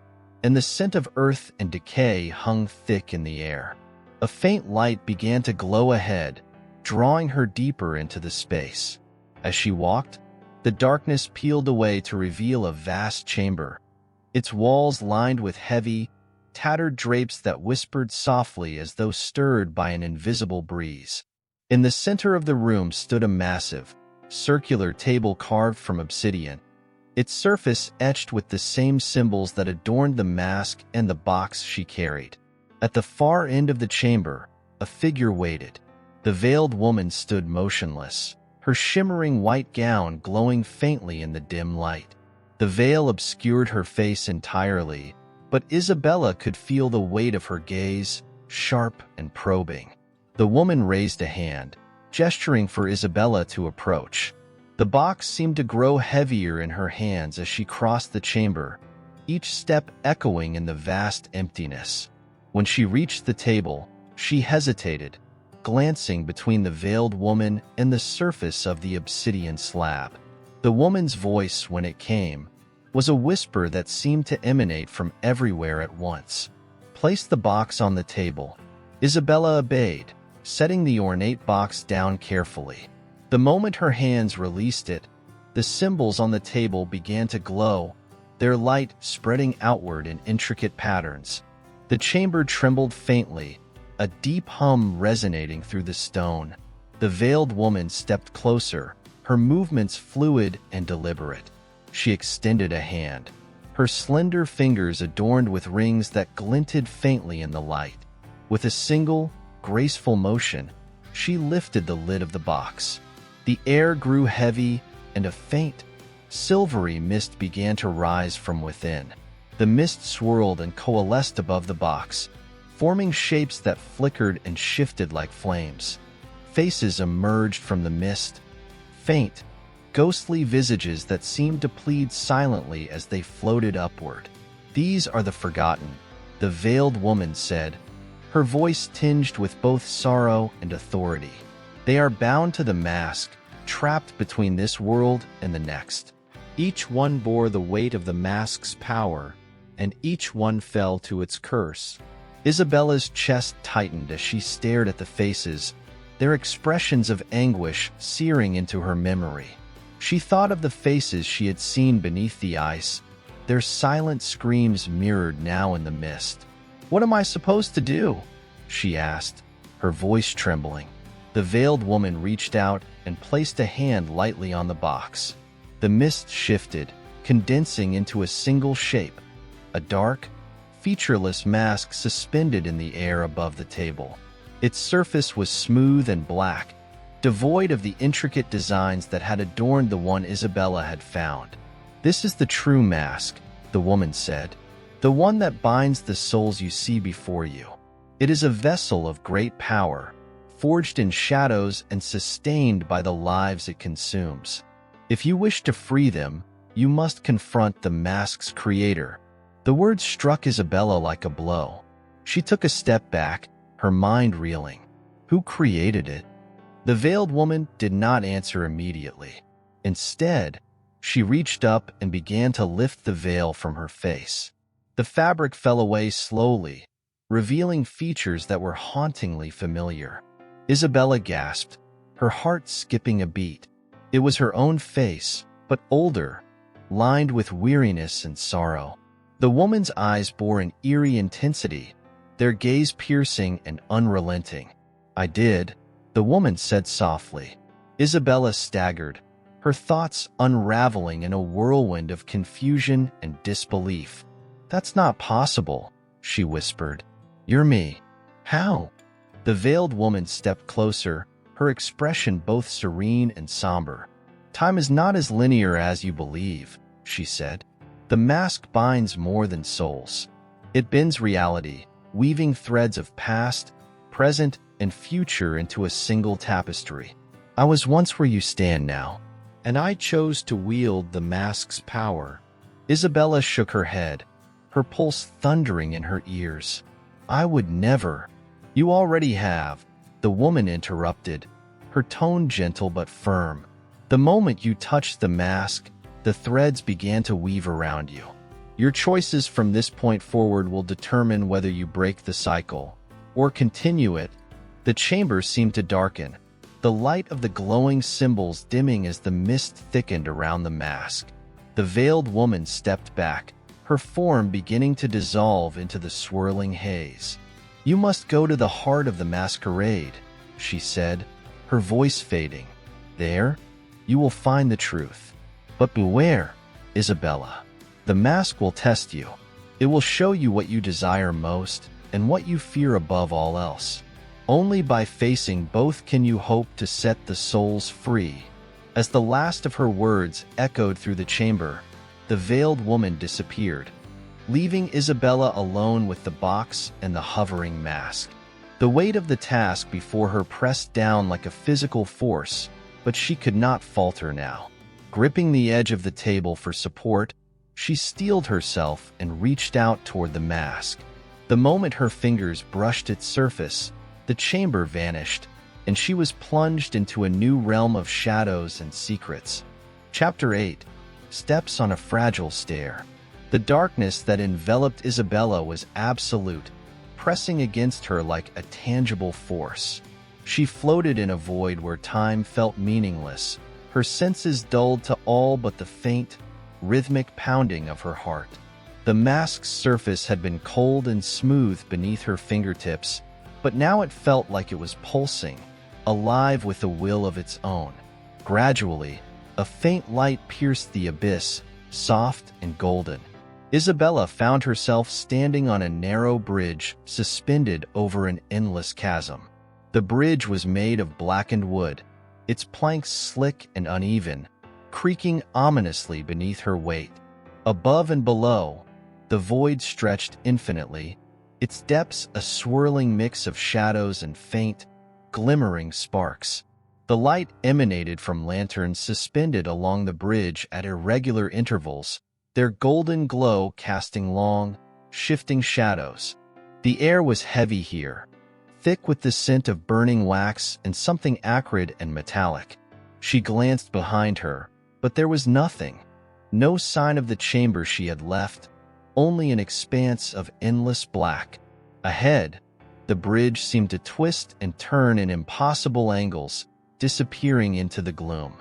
S1: and the scent of earth and decay hung thick in the air. A faint light began to glow ahead, drawing her deeper into the space. As she walked, the darkness peeled away to reveal a vast chamber, its walls lined with heavy, tattered drapes that whispered softly as though stirred by an invisible breeze. In the center of the room stood a massive, circular table carved from obsidian, its surface etched with the same symbols that adorned the mask and the box she carried. At the far end of the chamber, a figure waited. The veiled woman stood motionless, her shimmering white gown glowing faintly in the dim light. The veil obscured her face entirely, but Isabella could feel the weight of her gaze, sharp and probing. The woman raised a hand, gesturing for Isabella to approach. The box seemed to grow heavier in her hands as she crossed the chamber, each step echoing in the vast emptiness. When she reached the table, she hesitated, glancing between the veiled woman and the surface of the obsidian slab. The woman's voice, when it came, was a whisper that seemed to emanate from everywhere at once. "Place the box on the table." Isabella obeyed, setting the ornate box down carefully. The moment her hands released it, the symbols on the table began to glow, their light spreading outward in intricate patterns. The chamber trembled faintly, a deep hum resonating through the stone. The veiled woman stepped closer, her movements fluid and deliberate. She extended a hand, her slender fingers adorned with rings that glinted faintly in the light. With a single, graceful motion, she lifted the lid of the box. The air grew heavy, and a faint, silvery mist began to rise from within. The mist swirled and coalesced above the box, forming shapes that flickered and shifted like flames. Faces emerged from the mist, faint, ghostly visages that seemed to plead silently as they floated upward. "These are the forgotten," the veiled woman said, her voice tinged with both sorrow and authority. "They are bound to the mask, trapped between this world and the next." Each one bore the weight of the mask's power, and each one fell to its curse. Isabella's chest tightened as she stared at the faces, their expressions of anguish searing into her memory. She thought of the faces she had seen beneath the ice, their silent screams mirrored now in the mist. "What am I supposed to do?" she asked, her voice trembling. The veiled woman reached out and placed a hand lightly on the box. The mist shifted, condensing into a single shape, a dark, featureless mask suspended in the air above the table. Its surface was smooth and black, devoid of the intricate designs that had adorned the one Isabella had found. "This is the true mask," the woman said, "the one that binds the souls you see before you. It is a vessel of great power, forged in shadows and sustained by the lives it consumes. If you wish to free them, you must confront the mask's creator." The words struck Isabella like a blow. She took a step back, her mind reeling. Who created it? The veiled woman did not answer immediately. Instead, she reached up and began to lift the veil from her face. The fabric fell away slowly, revealing features that were hauntingly familiar. Isabella gasped, her heart skipping a beat. It was her own face, but older, lined with weariness and sorrow. The woman's eyes bore an eerie intensity, their gaze piercing and unrelenting. "I did," the woman said softly. Isabella staggered, her thoughts unraveling in a whirlwind of confusion and disbelief. "That's not possible," she whispered. "You're me. How?" The veiled woman stepped closer, her expression both serene and somber. "Time is not as linear as you believe," she said. "The mask binds more than souls. It bends reality, weaving threads of past, present, and future into a single tapestry. I was once where you stand now, and I chose to wield the mask's power." Isabella shook her head, her pulse thundering in her ears. "I would never." "You already have," the woman interrupted, her tone gentle but firm. "The moment you touched the mask, the threads began to weave around you. Your choices from this point forward will determine whether you break the cycle or continue it." The chamber seemed to darken, the light of the glowing symbols dimming as the mist thickened around the mask. The veiled woman stepped back, her form beginning to dissolve into the swirling haze. "You must go to the heart of the masquerade," she said, her voice fading. "There, you will find the truth. But beware, Isabella. The mask will test you. It will show you what you desire most and what you fear above all else. Only by facing both can you hope to set the souls free." As the last of her words echoed through the chamber, the veiled woman disappeared, leaving Isabella alone with the box and the hovering mask. The weight of the task before her pressed down like a physical force, but she could not falter now. Gripping the edge of the table for support, she steeled herself and reached out toward the mask. The moment her fingers brushed its surface, the chamber vanished, and she was plunged into a new realm of shadows and secrets. Chapter 8. Steps on a Fragile Stair. The darkness that enveloped Isabella was absolute, pressing against her like a tangible force. She floated in a void where time felt meaningless, her senses dulled to all but the faint, rhythmic pounding of her heart. The mask's surface had been cold and smooth beneath her fingertips, but now it felt like it was pulsing, alive with a will of its own. Gradually, a faint light pierced the abyss, soft and golden. Isabella found herself standing on a narrow bridge suspended over an endless chasm. The bridge was made of blackened wood, its planks slick and uneven, creaking ominously beneath her weight. Above and below, the void stretched infinitely, its depths a swirling mix of shadows and faint, glimmering sparks. The light emanated from lanterns suspended along the bridge at irregular intervals, their golden glow casting long, shifting shadows. The air was heavy here, thick with the scent of burning wax and something acrid and metallic. She glanced behind her, but there was nothing. No sign of the chamber she had left, only an expanse of endless black. Ahead, the bridge seemed to twist and turn in impossible angles, disappearing into the gloom.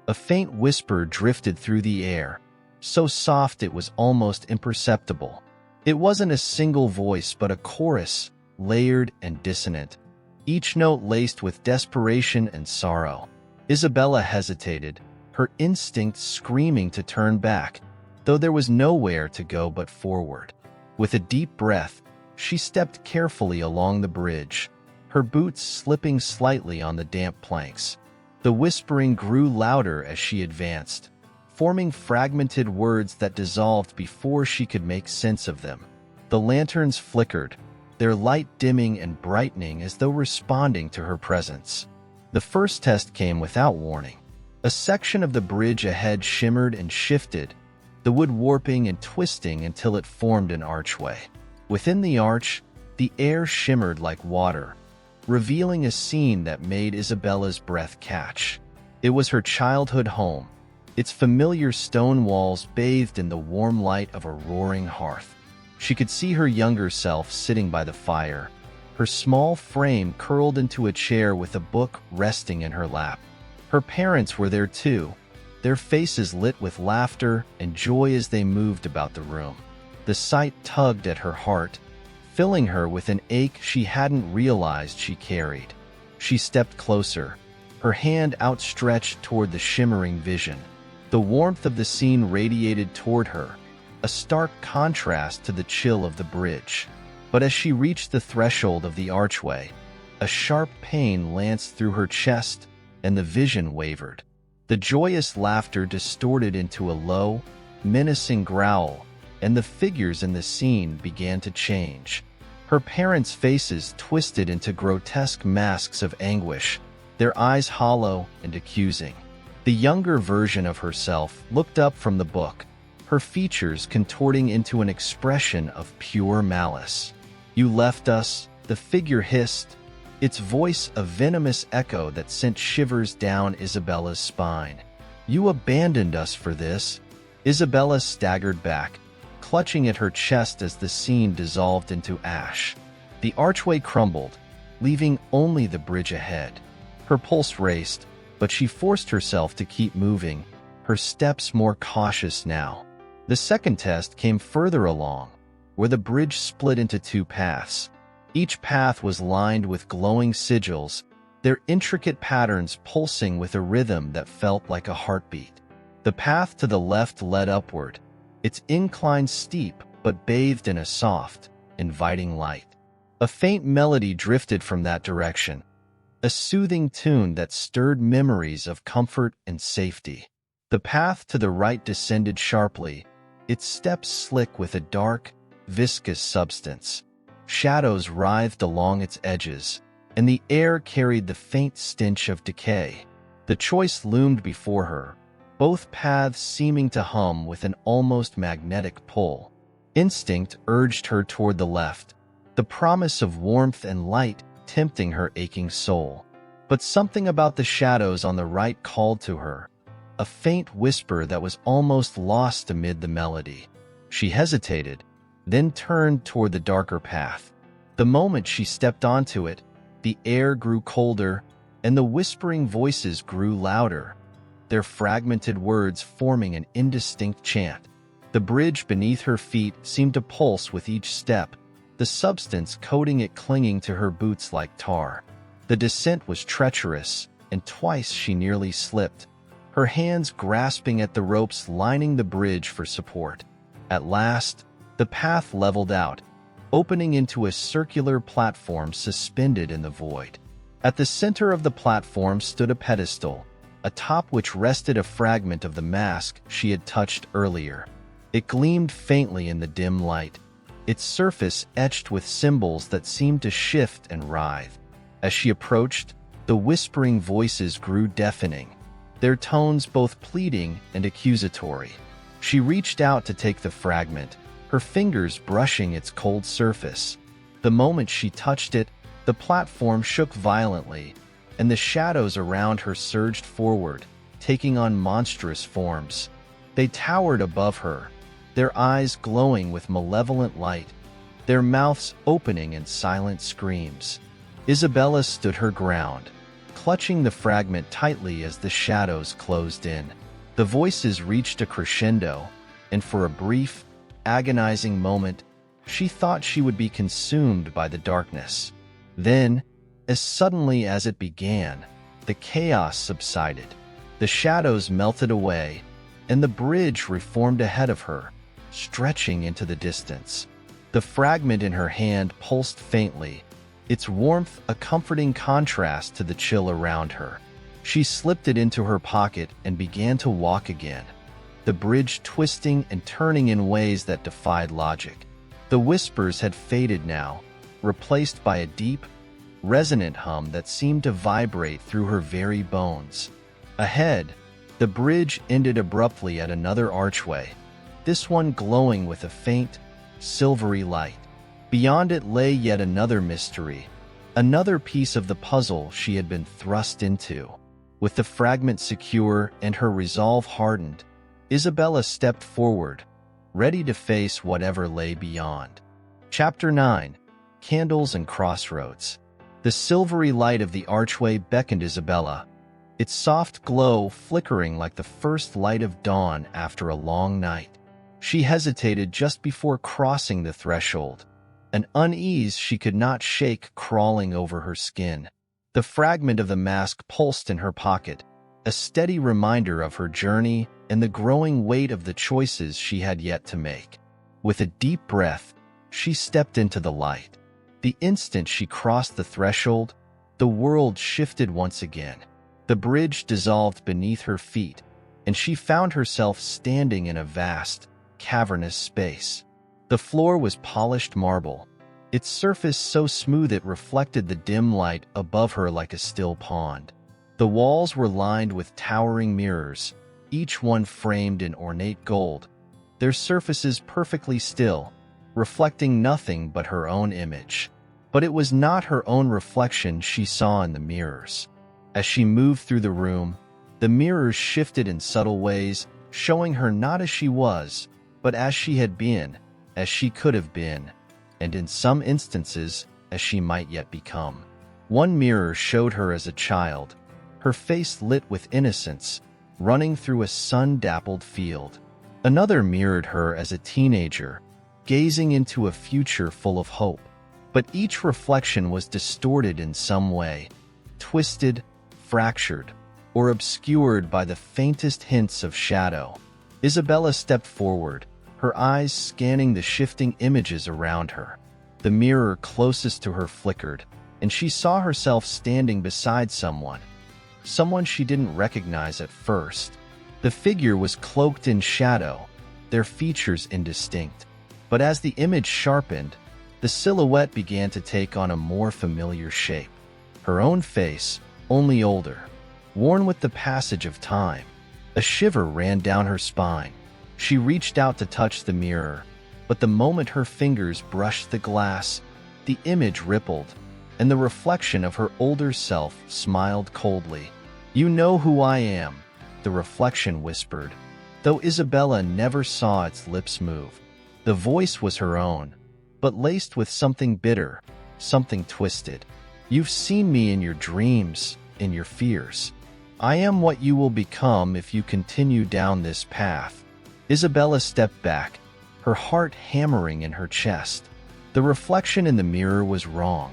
S1: A faint whisper drifted through the air, so soft it was almost imperceptible. It wasn't a single voice but a chorus, layered and dissonant, each note laced with desperation and sorrow. Isabella hesitated, her instincts screaming to turn back, though there was nowhere to go but forward. With a deep breath, she stepped carefully along the bridge, her boots slipping slightly on the damp planks. The whispering grew louder as she advanced, forming fragmented words that dissolved before she could make sense of them. The lanterns flickered, their light dimming and brightening as though responding to her presence. The first test came without warning. A section of the bridge ahead shimmered and shifted, the wood warping and twisting until it formed an archway. Within the arch, the air shimmered like water, revealing a scene that made Isabella's breath catch. It was her childhood home, its familiar stone walls bathed in the warm light of a roaring hearth. She could see her younger self sitting by the fire, her small frame curled into a chair with a book resting in her lap. Her parents were there too, their faces lit with laughter and joy as they moved about the room. The sight tugged at her heart, filling her with an ache she hadn't realized she carried. She stepped closer, her hand outstretched toward the shimmering vision. The warmth of the scene radiated toward her, a stark contrast to the chill of the bridge. But as she reached the threshold of the archway, a sharp pain lanced through her chest, and the vision wavered. The joyous laughter distorted into a low, menacing growl, and the figures in the scene began to change. Her parents' faces twisted into grotesque masks of anguish, their eyes hollow and accusing. The younger version of herself looked up from the book, her features contorting into an expression of pure malice. "You left us," the figure hissed, its voice a venomous echo that sent shivers down Isabella's spine. "You abandoned us for this." Isabella staggered back, clutching at her chest as the scene dissolved into ash. The archway crumbled, leaving only the bridge ahead. Her pulse raced, but she forced herself to keep moving, her steps more cautious now. The second test came further along, where the bridge split into two paths. Each path was lined with glowing sigils, their intricate patterns pulsing with a rhythm that felt like a heartbeat. The path to the left led upward, its incline steep but bathed in a soft, inviting light. A faint melody drifted from that direction, a soothing tune that stirred memories of comfort and safety. The path to the right descended sharply, its steps slick with a dark, viscous substance. Shadows writhed along its edges, and the air carried the faint stench of decay. The choice loomed before her, both paths seeming to hum with an almost magnetic pull. Instinct urged her toward the left, the promise of warmth and light tempting her aching soul. But something about the shadows on the right called to her, a faint whisper that was almost lost amid the melody. She hesitated, then turned toward the darker path. The moment she stepped onto it, the air grew colder, and the whispering voices grew louder, their fragmented words forming an indistinct chant. The bridge beneath her feet seemed to pulse with each step, the substance coating it clinging to her boots like tar. The descent was treacherous, and twice she nearly slipped, her hands grasping at the ropes lining the bridge for support. At last, the path leveled out, opening into a circular platform suspended in the void. At the center of the platform stood a pedestal, atop which rested a fragment of the mask she had touched earlier. It gleamed faintly in the dim light, its surface etched with symbols that seemed to shift and writhe. As she approached, the whispering voices grew deafening, their tones both pleading and accusatory. She reached out to take the fragment, her fingers brushing its cold surface. The moment she touched it, the platform shook violently, and the shadows around her surged forward, taking on monstrous forms. They towered above her, their eyes glowing with malevolent light, their mouths opening in silent screams. Isabella stood her ground, clutching the fragment tightly as the shadows closed in. The voices reached a crescendo, and for a brief, agonizing moment, she thought she would be consumed by the darkness. Then, as suddenly as it began, the chaos subsided. The shadows melted away, and the bridge reformed ahead of her, stretching into the distance. The fragment in her hand pulsed faintly, its warmth a comforting contrast to the chill around her. She slipped it into her pocket and began to walk again, the bridge twisting and turning in ways that defied logic. The whispers had faded now, replaced by a deep, resonant hum that seemed to vibrate through her very bones. Ahead, the bridge ended abruptly at another archway, this one glowing with a faint, silvery light. Beyond it lay yet another mystery, another piece of the puzzle she had been thrust into. With the fragment secure and her resolve hardened, Isabella stepped forward, ready to face whatever lay beyond. Chapter 9. Candles and Crossroads. The silvery light of the archway beckoned Isabella, its soft glow flickering like the first light of dawn after a long night. She hesitated just before crossing the threshold, an unease she could not shake crawling over her skin. The fragment of the mask pulsed in her pocket, a steady reminder of her journey and the growing weight of the choices she had yet to make. With a deep breath, she stepped into the light. The instant she crossed the threshold, the world shifted once again. The bridge dissolved beneath her feet, and she found herself standing in a vast, cavernous space. The floor was polished marble, its surface so smooth it reflected the dim light above her like a still pond. The walls were lined with towering mirrors, each one framed in ornate gold, their surfaces perfectly still, reflecting nothing but her own image. But it was not her own reflection she saw in the mirrors. As she moved through the room, the mirrors shifted in subtle ways, showing her not as she was, but as she had been, as she could have been, and in some instances, as she might yet become. One mirror showed her as a child, her face lit with innocence, running through a sun-dappled field. Another mirrored her as a teenager, gazing into a future full of hope. But each reflection was distorted in some way, twisted, fractured, or obscured by the faintest hints of shadow. Isabella stepped forward, her eyes scanning the shifting images around her. The mirror closest to her flickered, and she saw herself standing beside someone she didn't recognize at first. The figure was cloaked in shadow, their features indistinct. But as the image sharpened, the silhouette began to take on a more familiar shape. Her own face, only older, worn with the passage of time. A shiver ran down her spine. She reached out to touch the mirror, but the moment her fingers brushed the glass, the image rippled, and the reflection of her older self smiled coldly. "You know who I am," the reflection whispered, though Isabella never saw its lips move. The voice was her own, but laced with something bitter, something twisted. "You've seen me in your dreams, in your fears. I am what you will become if you continue down this path." Isabella stepped back, her heart hammering in her chest. The reflection in the mirror was wrong,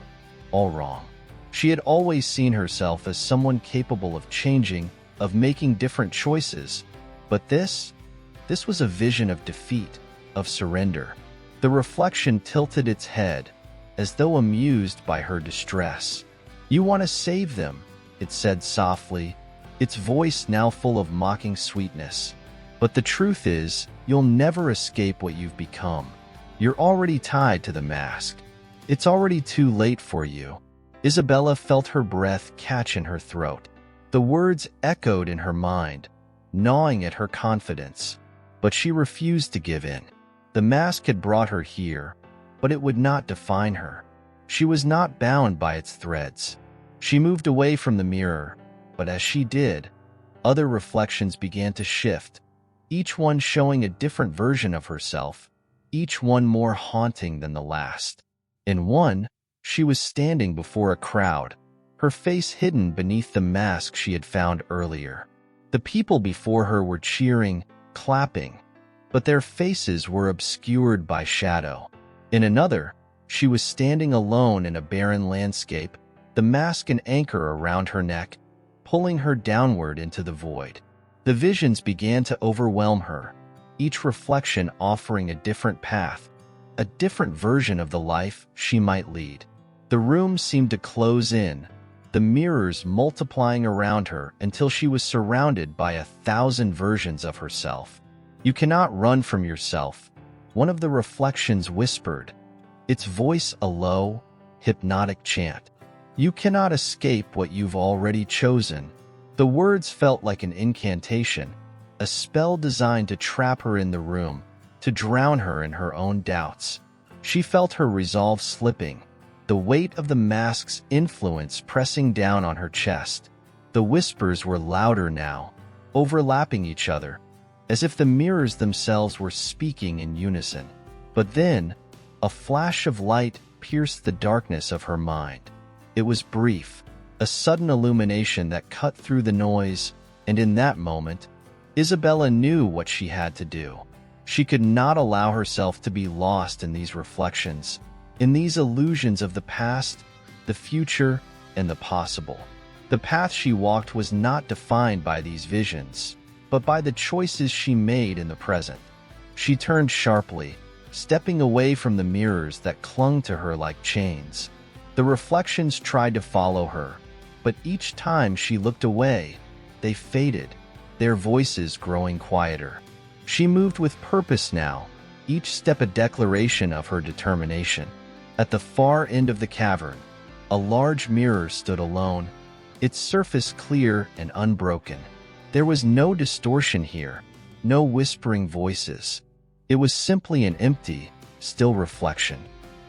S1: all wrong. She had always seen herself as someone capable of changing, of making different choices. But this was a vision of defeat, of surrender. The reflection tilted its head, as though amused by her distress. "You want to save them," it said softly, its voice now full of mocking sweetness. "But the truth is, you'll never escape what you've become. You're already tied to the mask. It's already too late for you." Isabella felt her breath catch in her throat. The words echoed in her mind, gnawing at her confidence. But she refused to give in. The mask had brought her here, but it would not define her. She was not bound by its threads. She moved away from the mirror, but as she did, other reflections began to shift, each one showing a different version of herself, each one more haunting than the last. In one, she was standing before a crowd, her face hidden beneath the mask she had found earlier. The people before her were cheering, clapping, but their faces were obscured by shadow. In another, she was standing alone in a barren landscape, the mask an anchor around her neck, pulling her downward into the void. The visions began to overwhelm her, each reflection offering a different path, a different version of the life she might lead. The room seemed to close in, the mirrors multiplying around her until she was surrounded by 1,000 versions of herself. "You cannot run from yourself," one of the reflections whispered, its voice a low, hypnotic chant. "You cannot escape what you've already chosen." The words felt like an incantation, a spell designed to trap her in the room, to drown her in her own doubts. She felt her resolve slipping, the weight of the mask's influence pressing down on her chest. The whispers were louder now, overlapping each other, as if the mirrors themselves were speaking in unison. But then, a flash of light pierced the darkness of her mind. It was brief, a sudden illumination that cut through the noise, and in that moment, Isabella knew what she had to do. She could not allow herself to be lost in these reflections, in these illusions of the past, the future, and the possible. The path she walked was not defined by these visions, but by the choices she made in the present. She turned sharply, stepping away from the mirrors that clung to her like chains. The reflections tried to follow her, but each time she looked away, they faded, their voices growing quieter. She moved with purpose now, each step a declaration of her determination. At the far end of the cavern, a large mirror stood alone, its surface clear and unbroken. There was no distortion here, no whispering voices. It was simply an empty, still reflection.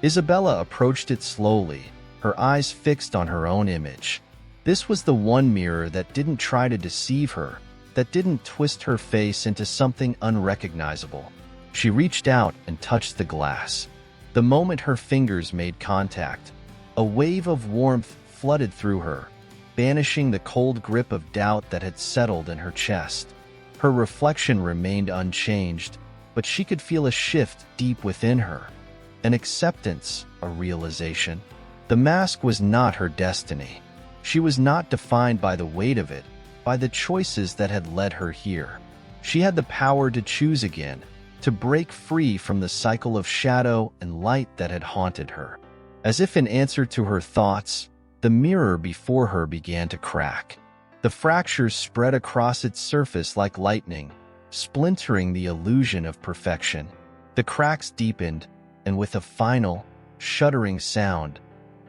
S1: Isabella approached it slowly, her eyes fixed on her own image. This was the one mirror that didn't try to deceive her, that didn't twist her face into something unrecognizable. She reached out and touched the glass. The moment her fingers made contact, a wave of warmth flooded through her, banishing the cold grip of doubt that had settled in her chest. Her reflection remained unchanged, but she could feel a shift deep within her, an acceptance, a realization. The mask was not her destiny. She was not defined by the weight of it, by the choices that had led her here. She had the power to choose again, to break free from the cycle of shadow and light that had haunted her. As if in answer to her thoughts, the mirror before her began to crack. The fractures spread across its surface like lightning, splintering the illusion of perfection. The cracks deepened, and with a final, shuddering sound,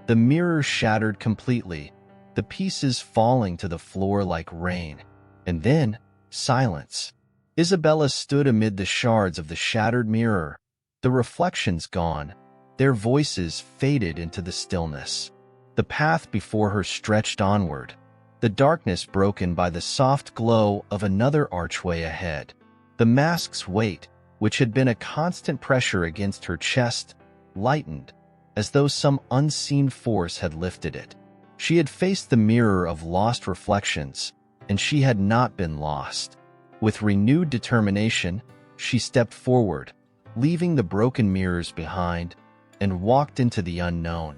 S1: the mirror shattered completely, the pieces falling to the floor like rain. And then, silence. Isabella stood amid the shards of the shattered mirror, the reflections gone, their voices faded into the stillness. The path before her stretched onward, the darkness broken by the soft glow of another archway ahead. The mask's weight, which had been a constant pressure against her chest, lightened, as though some unseen force had lifted it. She had faced the mirror of lost reflections, and she had not been lost. With renewed determination, she stepped forward, leaving the broken mirrors behind, and walked into the unknown.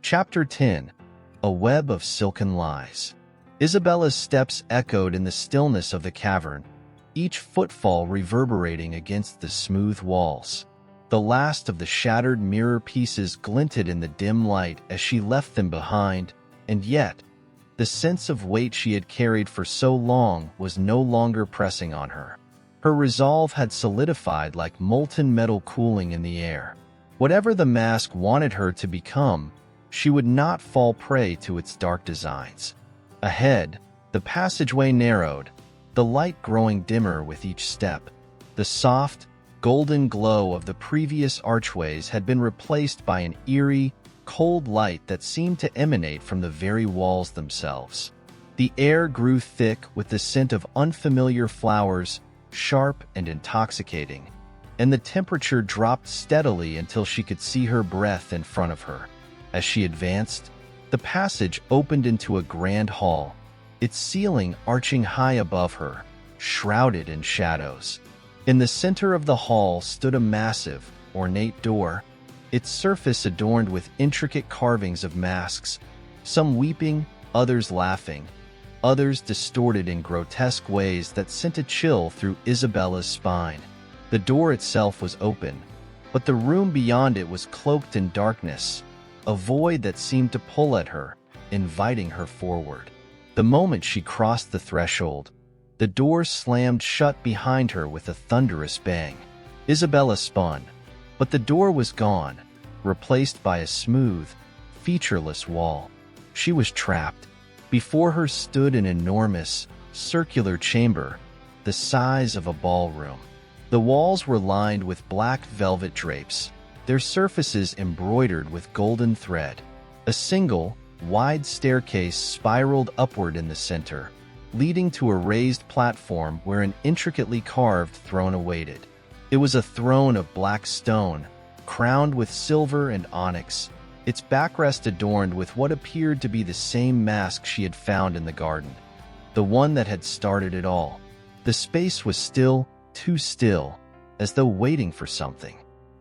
S1: Chapter 10. A Web of Silken Lies. Isabella's steps echoed in the stillness of the cavern, each footfall reverberating against the smooth walls. The last of the shattered mirror pieces glinted in the dim light as she left them behind, and yet, the sense of weight she had carried for so long was no longer pressing on her. Her resolve had solidified like molten metal cooling in the air. Whatever the mask wanted her to become, she would not fall prey to its dark designs. Ahead, the passageway narrowed, the light growing dimmer with each step. The soft, golden glow of the previous archways had been replaced by an eerie, cold light that seemed to emanate from the very walls themselves. The air grew thick with the scent of unfamiliar flowers, sharp and intoxicating, and the temperature dropped steadily until she could see her breath in front of her. As she advanced, the passage opened into a grand hall, its ceiling arching high above her, shrouded in shadows. In the center of the hall stood a massive, ornate door, its surface adorned with intricate carvings of masks, some weeping, others laughing, others distorted in grotesque ways that sent a chill through Isabella's spine. The door itself was open, but the room beyond it was cloaked in darkness, a void that seemed to pull at her, inviting her forward. The moment she crossed the threshold, the door slammed shut behind her with a thunderous bang. Isabella spun, but the door was gone, replaced by a smooth, featureless wall. She was trapped. Before her stood an enormous, circular chamber, the size of a ballroom. The walls were lined with black velvet drapes, their surfaces embroidered with golden thread. A single, wide staircase spiraled upward in the center, leading to a raised platform where an intricately carved throne awaited. It was a throne of black stone, crowned with silver and onyx, its backrest adorned with what appeared to be the same mask she had found in the garden, the one that had started it all. The space was still, too still, as though waiting for something.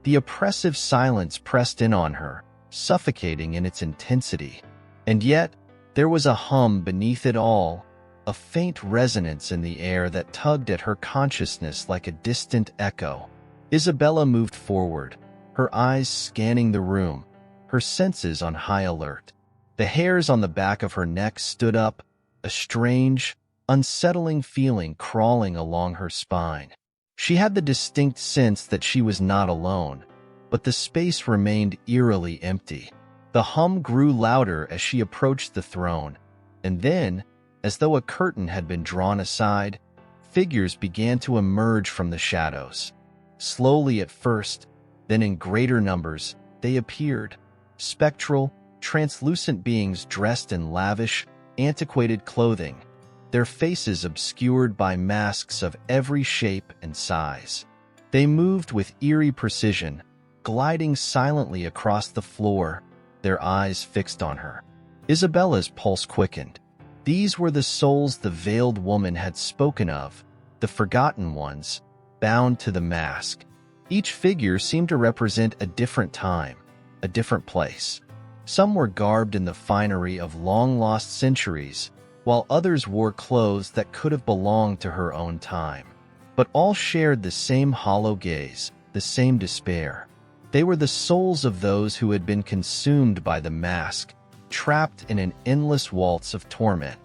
S1: The oppressive silence pressed in on her, suffocating in its intensity. And yet, there was a hum beneath it all, a faint resonance in the air that tugged at her consciousness like a distant echo. Isabella moved forward, her eyes scanning the room, her senses on high alert. The hairs on the back of her neck stood up, a strange, unsettling feeling crawling along her spine. She had the distinct sense that she was not alone, but the space remained eerily empty. The hum grew louder as she approached the throne, and then, as though a curtain had been drawn aside, figures began to emerge from the shadows. Slowly at first, then in greater numbers, they appeared, spectral, translucent beings dressed in lavish, antiquated clothing, their faces obscured by masks of every shape and size. They moved with eerie precision, gliding silently across the floor, their eyes fixed on her. Isabella's pulse quickened. These were the souls the veiled woman had spoken of, the forgotten ones, bound to the mask. Each figure seemed to represent a different time, a different place. Some were garbed in the finery of long-lost centuries, while others wore clothes that could have belonged to her own time. But all shared the same hollow gaze, the same despair. They were the souls of those who had been consumed by the mask, trapped in an endless waltz of torment.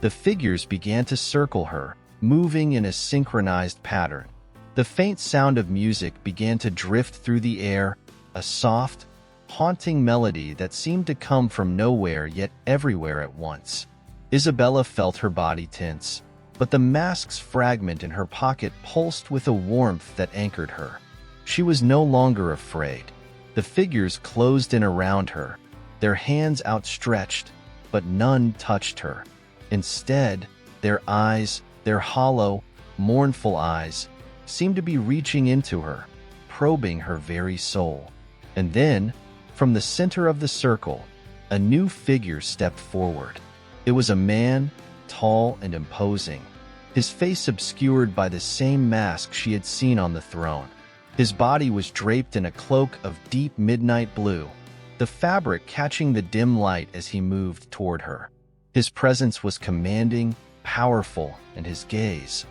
S1: The figures began to circle her, moving in a synchronized pattern. The faint sound of music began to drift through the air, a soft, haunting melody that seemed to come from nowhere yet everywhere at once. Isabella felt her body tense, but the mask's fragment in her pocket pulsed with a warmth that anchored her. She was no longer afraid. The figures closed in around her, their hands outstretched, but none touched her. Instead, their eyes, their hollow, mournful eyes, seemed to be reaching into her, probing her very soul. And then, from the center of the circle, a new figure stepped forward. It was a man, tall and imposing, his face obscured by the same mask she had seen on the throne. His body was draped in a cloak of deep midnight blue, the fabric catching the dim light as he moved toward her. His presence was commanding, powerful, and his gaze,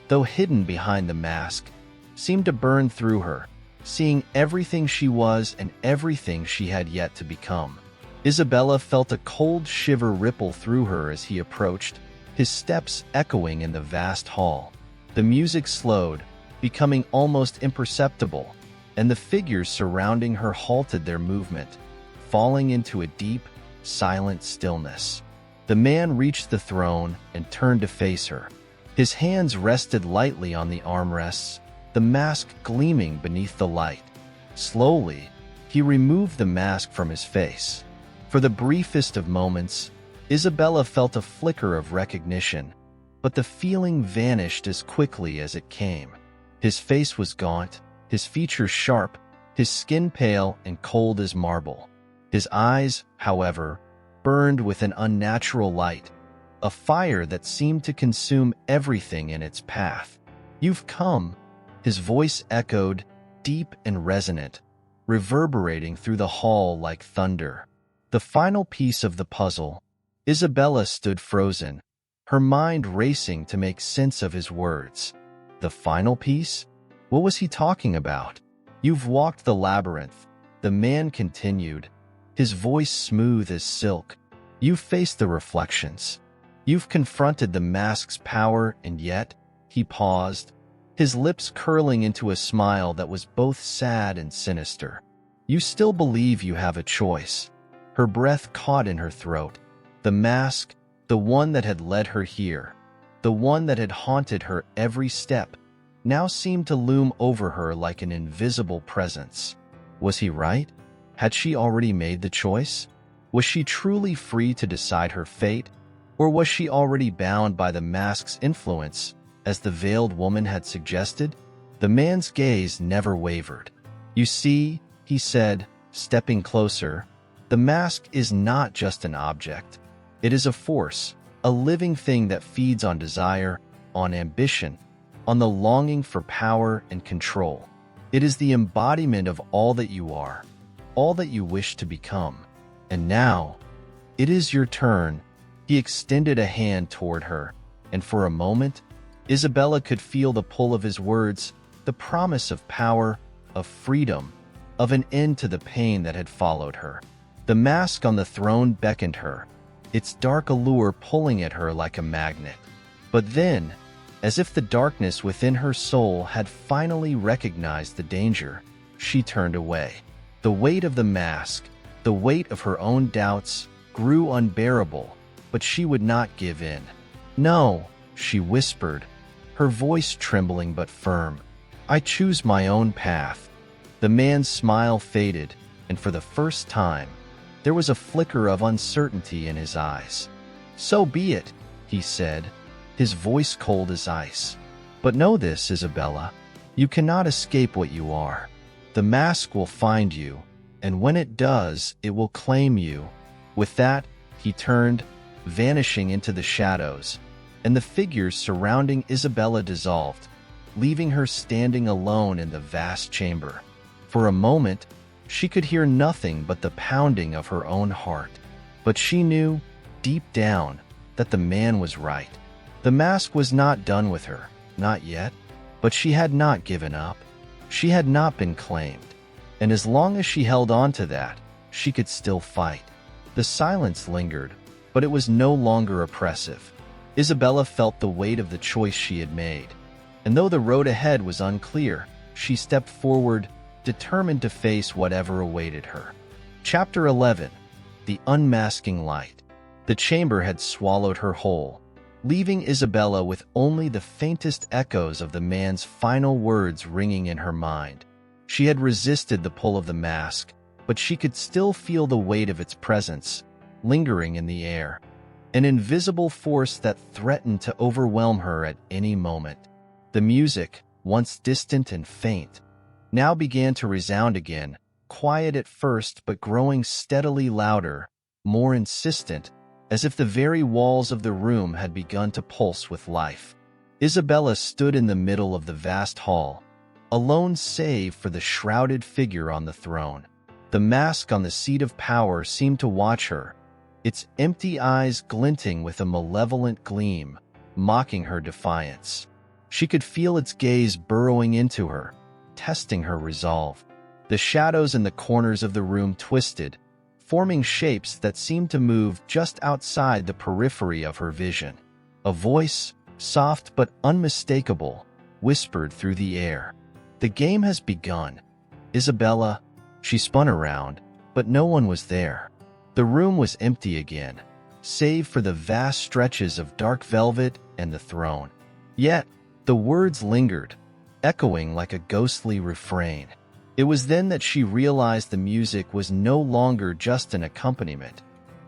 S1: though hidden behind the mask, seemed to burn through her, seeing everything she was and everything she had yet to become. Isabella felt a cold shiver ripple through her as he approached, his steps echoing in the vast hall. The music slowed, becoming almost imperceptible, and the figures surrounding her halted their movement, falling into a deep, silent stillness. The man reached the throne and turned to face her. His hands rested lightly on the armrests, the mask gleaming beneath the light. Slowly, he removed the mask from his face. For the briefest of moments, Isabella felt a flicker of recognition, but the feeling vanished as quickly as it came. His face was gaunt, his features sharp, his skin pale and cold as marble. His eyes, however, burned with an unnatural light, a fire that seemed to consume everything in its path. "You've come," his voice echoed, deep and resonant, reverberating through the hall like thunder. The final piece of the puzzle. Isabella stood frozen, her mind racing to make sense of his words. The final piece? What was he talking about? "You've walked the labyrinth," the man continued, his voice smooth as silk. "You've faced the reflections. You've confronted the mask's power, and yet," he paused, his lips curling into a smile that was both sad and sinister, "you still believe you have a choice." Her breath caught in her throat. The mask, the one that had led her here, the one that had haunted her every step, now seemed to loom over her like an invisible presence. Was he right? Had she already made the choice? Was she truly free to decide her fate? Or was she already bound by the mask's influence, as the veiled woman had suggested? The man's gaze never wavered. "You see," he said, stepping closer, "the mask is not just an object. It is a force, a living thing that feeds on desire, on ambition, on the longing for power and control. It is the embodiment of all that you are, all that you wish to become. And now, it is your turn." He extended a hand toward her, and for a moment, Isabella could feel the pull of his words, the promise of power, of freedom, of an end to the pain that had followed her. The mask on the throne beckoned her, its dark allure pulling at her like a magnet. But then, as if the darkness within her soul had finally recognized the danger, she turned away. The weight of the mask, the weight of her own doubts, grew unbearable, but she would not give in. "No," she whispered, her voice trembling but firm. "I choose my own path." The man's smile faded, and for the first time, there was a flicker of uncertainty in his eyes. "So be it," he said, his voice cold as ice. "But know this, Isabella, you cannot escape what you are. The mask will find you, and when it does, it will claim you." With that, he turned, vanishing into the shadows, and the figures surrounding Isabella dissolved, leaving her standing alone in the vast chamber. For a moment, she could hear nothing but the pounding of her own heart. But she knew, deep down, that the man was right. The mask was not done with her, not yet, but she had not given up. She had not been claimed. and as long as she held on to that, she could still fight. The silence lingered, but it was no longer oppressive. Isabella felt the weight of the choice she had made, and though the road ahead was unclear, she stepped forward, determined to face whatever awaited her. Chapter 11. The Unmasking Light. The chamber had swallowed her whole, leaving Isabella with only the faintest echoes of the man's final words ringing in her mind. She had resisted the pull of the mask, but she could still feel the weight of its presence, lingering in the air, an invisible force that threatened to overwhelm her at any moment. The music, once distant and faint, now began to resound again, quiet at first but growing steadily louder, more insistent, as if the very walls of the room had begun to pulse with life. Isabella stood in the middle of the vast hall, alone save for the shrouded figure on the throne. The mask on the seat of power seemed to watch her, its empty eyes glinting with a malevolent gleam, mocking her defiance. She could feel its gaze burrowing into her, testing her resolve. The shadows in the corners of the room twisted, forming shapes that seemed to move just outside the periphery of her vision. A voice, soft but unmistakable, whispered through the air. "The game has begun, Isabella." She spun around, but no one was there. The room was empty again, save for the vast stretches of dark velvet and the throne. Yet, the words lingered, echoing like a ghostly refrain. It was then that she realized the music was no longer just an accompaniment.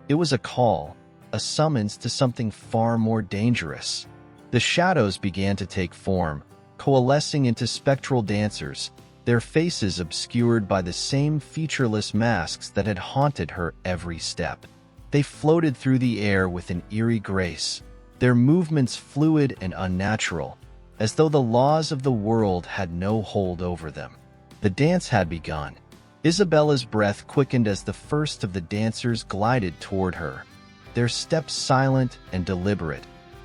S1: It was a call, a summons to something far more dangerous. The shadows began to take form, coalescing into spectral dancers, their faces obscured by the same featureless masks that had haunted her every step. They floated through the air with an eerie grace, their movements fluid and unnatural, as though the laws of the world had no hold over them. The dance had begun. Isabella's breath quickened as the first of the dancers glided toward her, their steps silent and deliberate,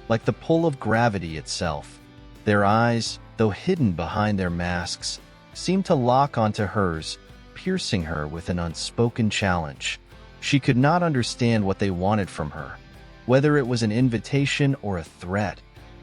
S1: like the pull of gravity itself. Their eyes, though hidden behind their masks, seemed to lock onto hers, piercing her with an unspoken challenge. She could not understand what they wanted from her, whether it was an invitation or a threat,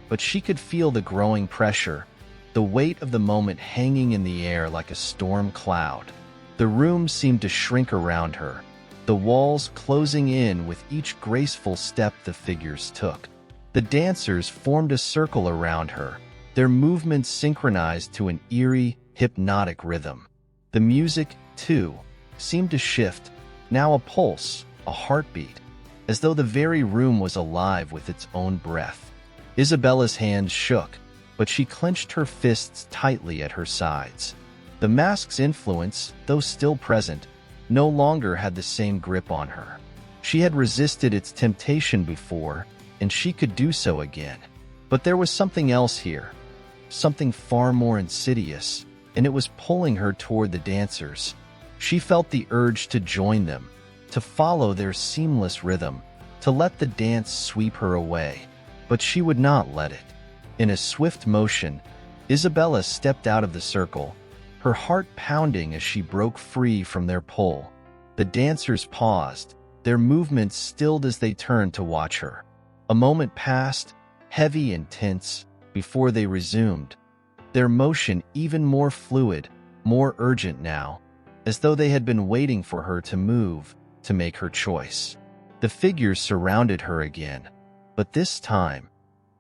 S1: but she could feel the growing pressure, the weight of the moment hanging in the air like a storm cloud. The room seemed to shrink around her, the walls closing in with each graceful step the figures took. The dancers formed a circle around her, their movements synchronized to an eerie, hypnotic rhythm. The music, too, seemed to shift, now a pulse, a heartbeat, as though the very room was alive with its own breath. Isabella's hands shook, but she clenched her fists tightly at her sides. The mask's influence, though still present, no longer had the same grip on her. She had resisted its temptation before, and she could do so again. But there was something else here, something far more insidious, and it was pulling her toward the dancers. She felt the urge to join them, to follow their seamless rhythm, to let the dance sweep her away. But she would not let it. In a swift motion, Isabella stepped out of the circle, her heart pounding as she broke free from their pull. The dancers paused, their movements stilled as they turned to watch her. A moment passed, heavy and tense, before they resumed, their motion even more fluid, more urgent now, as though they had been waiting for her to move, to make her choice. The figures surrounded her again, but this time,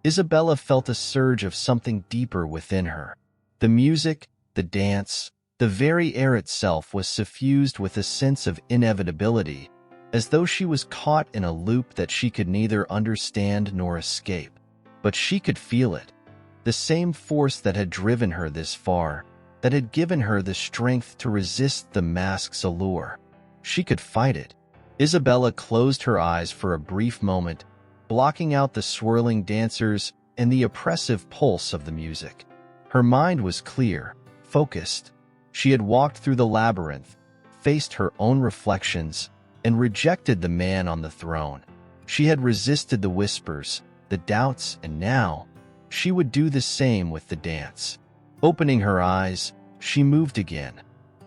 S1: Isabella felt a surge of something deeper within her. The music, the dance, the very air itself was suffused with a sense of inevitability, as though she was caught in a loop that she could neither understand nor escape. But she could feel it. The same force that had driven her this far, that had given her the strength to resist the mask's allure. She could fight it. Isabella closed her eyes for a brief moment, blocking out the swirling dancers and the oppressive pulse of the music. Her mind was clear, focused. She had walked through the labyrinth, faced her own reflections, and rejected the man on the throne. She had resisted the whispers, the doubts, and now, she would do the same with the dance. Opening her eyes, she moved again,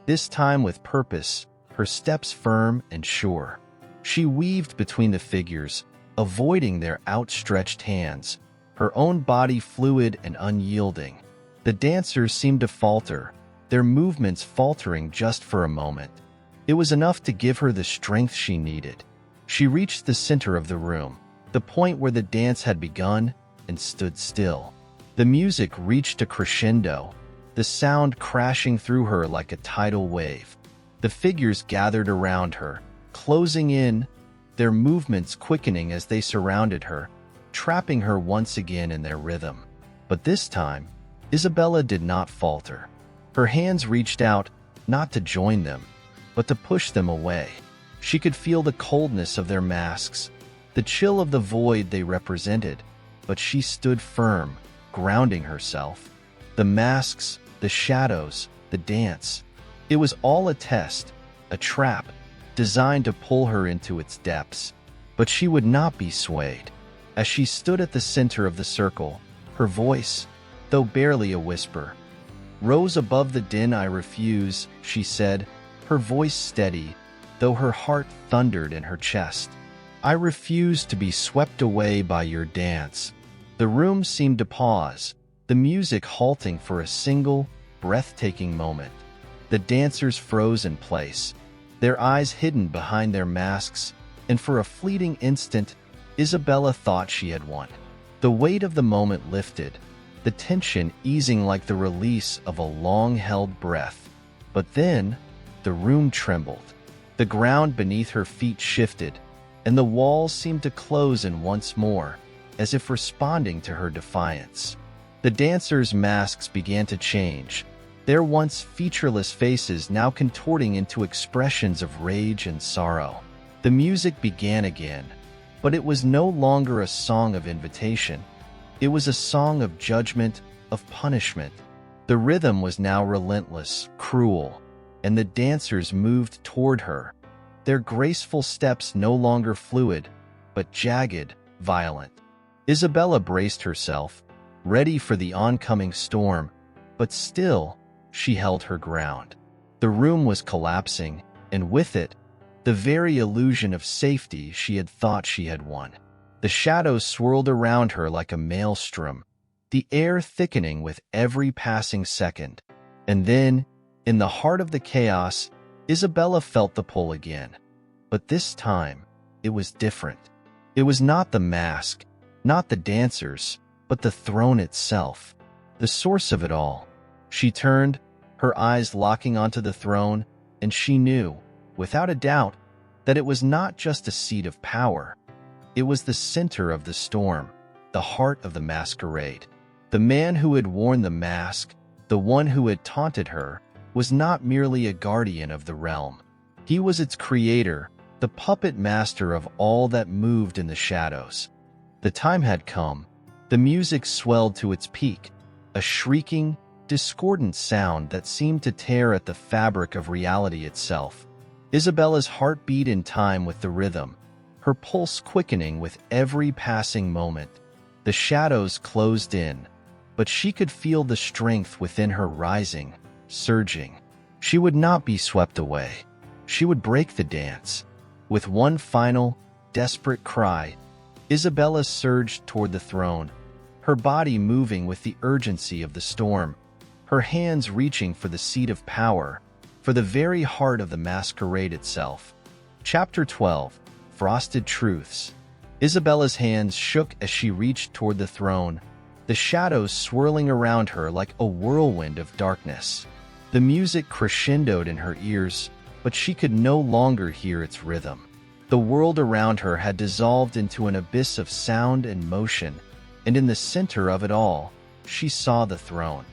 S1: this time with purpose, her steps firm and sure. She weaved between the figures, avoiding their outstretched hands, her own body fluid and unyielding. The dancers seemed to falter, their movements faltering just for a moment. It was enough to give her the strength she needed. She reached the center of the room, the point where the dance had begun, and stood still. The music reached a crescendo, the sound crashing through her like a tidal wave. The figures gathered around her, closing in, their movements quickening as they surrounded her, trapping her once again in their rhythm. But this time, Isabella did not falter. Her hands reached out, not to join them, but to push them away. She could feel the coldness of their masks, the chill of the void they represented, but she stood firm, grounding herself. The masks, the shadows, the dance. It was all a test, a trap, designed to pull her into its depths. But she would not be swayed. As she stood at the center of the circle, her voice, though barely a whisper, rose above the din. "I refuse," she said, her voice steady, though her heart thundered in her chest. "I refuse to be swept away by your dance." The room seemed to pause, the music halting for a single, breathtaking moment. The dancers froze in place, their eyes hidden behind their masks, and for a fleeting instant, Isabella thought she had won. The weight of the moment lifted, the tension easing like the release of a long-held breath. But then, the room trembled. The ground beneath her feet shifted, and the walls seemed to close in once more, as if responding to her defiance. The dancers' masks began to change, their once featureless faces now contorting into expressions of rage and sorrow. The music began again, but it was no longer a song of invitation. It was a song of judgment, of punishment. The rhythm was now relentless, cruel, and the dancers moved toward her, their graceful steps no longer fluid, but jagged, violent. Isabella braced herself, ready for the oncoming storm, but still, she held her ground. The room was collapsing, and with it, the very illusion of safety she had thought she had won. The shadows swirled around her like a maelstrom, the air thickening with every passing second. And then, in the heart of the chaos, Isabella felt the pull again. But this time, it was different. It was not the mask, not the dancers, but the throne itself, the source of it all. She turned, her eyes locking onto the throne, and she knew, without a doubt, that it was not just a seat of power. It was the center of the storm, the heart of the masquerade. The man who had worn the mask, the one who had taunted her, was not merely a guardian of the realm. He was its creator, the puppet master of all that moved in the shadows. The time had come. The music swelled to its peak, a shrieking, discordant sound that seemed to tear at the fabric of reality itself. Isabella's heart beat in time with the rhythm, her pulse quickening with every passing moment. The shadows closed in, but she could feel the strength within her rising, surging. She would not be swept away. She would break the dance. With one final, desperate cry, Isabella surged toward the throne, her body moving with the urgency of the storm, her hands reaching for the seat of power, for the very heart of the masquerade itself. Chapter 12. Frosted Truths. Isabella's hands shook as she reached toward the throne, the shadows swirling around her like a whirlwind of darkness. The music crescendoed in her ears, but she could no longer hear its rhythm. The world around her had dissolved into an abyss of sound and motion, and in the center of it all, she saw the throne.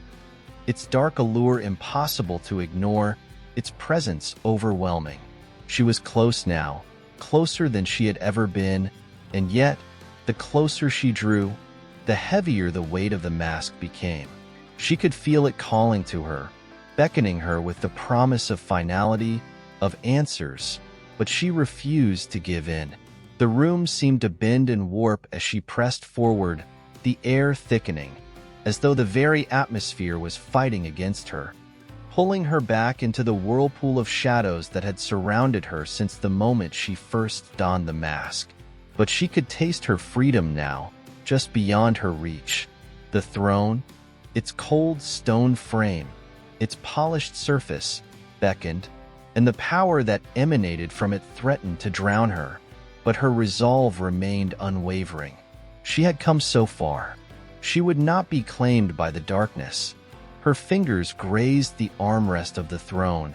S1: Its dark allure impossible to ignore, its presence overwhelming. She was close now, closer than she had ever been, and yet, the closer she drew, the heavier the weight of the mask became. She could feel it calling to her, beckoning her with the promise of finality, of answers, but she refused to give in. The room seemed to bend and warp as she pressed forward, the air thickening, as though the very atmosphere was fighting against her. pulling her back into the whirlpool of shadows that had surrounded her since the moment she first donned the mask. But she could taste her freedom now, just beyond her reach. The throne, its cold stone frame, its polished surface, beckoned, and the power that emanated from it threatened to drown her. But her resolve remained unwavering. She had come so far. She would not be claimed by the darkness. Her fingers grazed the armrest of the throne,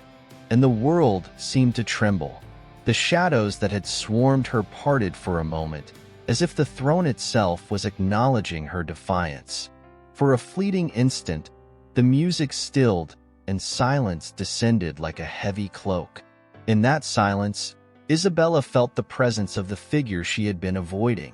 S1: and the world seemed to tremble. The shadows that had swarmed her parted for a moment, as if the throne itself was acknowledging her defiance. For a fleeting instant, the music stilled, and silence descended like a heavy cloak. In that silence, Isabella felt the presence of the figure she had been avoiding.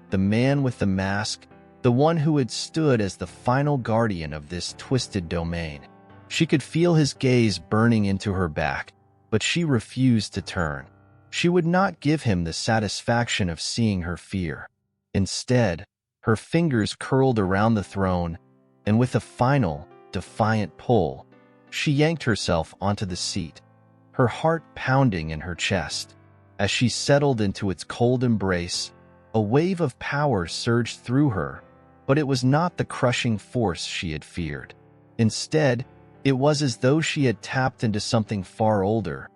S1: The man with the mask, the one who had stood as the final guardian of this twisted domain. She could feel his gaze burning into her back, but she refused to turn. She would not give him the satisfaction of seeing her fear. Instead, her fingers curled around the throne, and with a final, defiant pull, she yanked herself onto the seat, her heart pounding in her chest. As she settled into its cold embrace, a wave of power surged through her, but it was not the crushing force she had feared. Instead, it was as though she had tapped into something far older,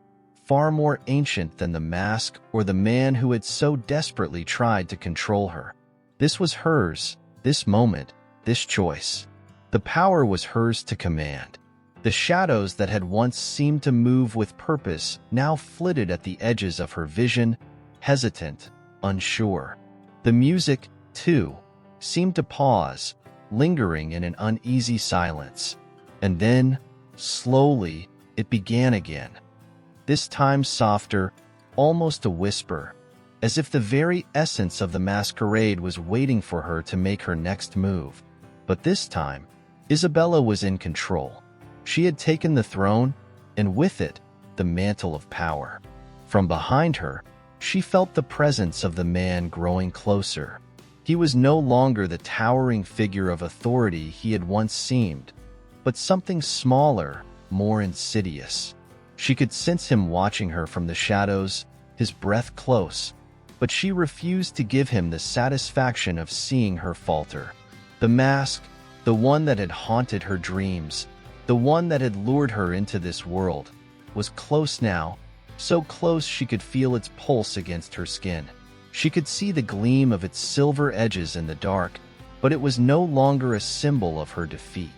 S1: far more ancient than the mask or the man who had so desperately tried to control her. This was hers, this moment, this choice. The power was hers to command. The shadows that had once seemed to move with purpose now flitted at the edges of her vision, hesitant, unsure. The music, too, seemed to pause, lingering in an uneasy silence. And then, slowly, it began again. This time softer, almost a whisper, as if the very essence of the masquerade was waiting for her to make her next move. But this time, Isabella was in control. She had taken the throne, and with it, the mantle of power. From behind her, she felt the presence of the man growing closer. He was no longer the towering figure of authority he had once seemed, but something smaller, more insidious. She could sense him watching her from the shadows, his breath close, but she refused to give him the satisfaction of seeing her falter. The mask, the one that had haunted her dreams, the one that had lured her into this world, was close now, so close she could feel its pulse against her skin. She could see the gleam of its silver edges in the dark, but it was no longer a symbol of her defeat.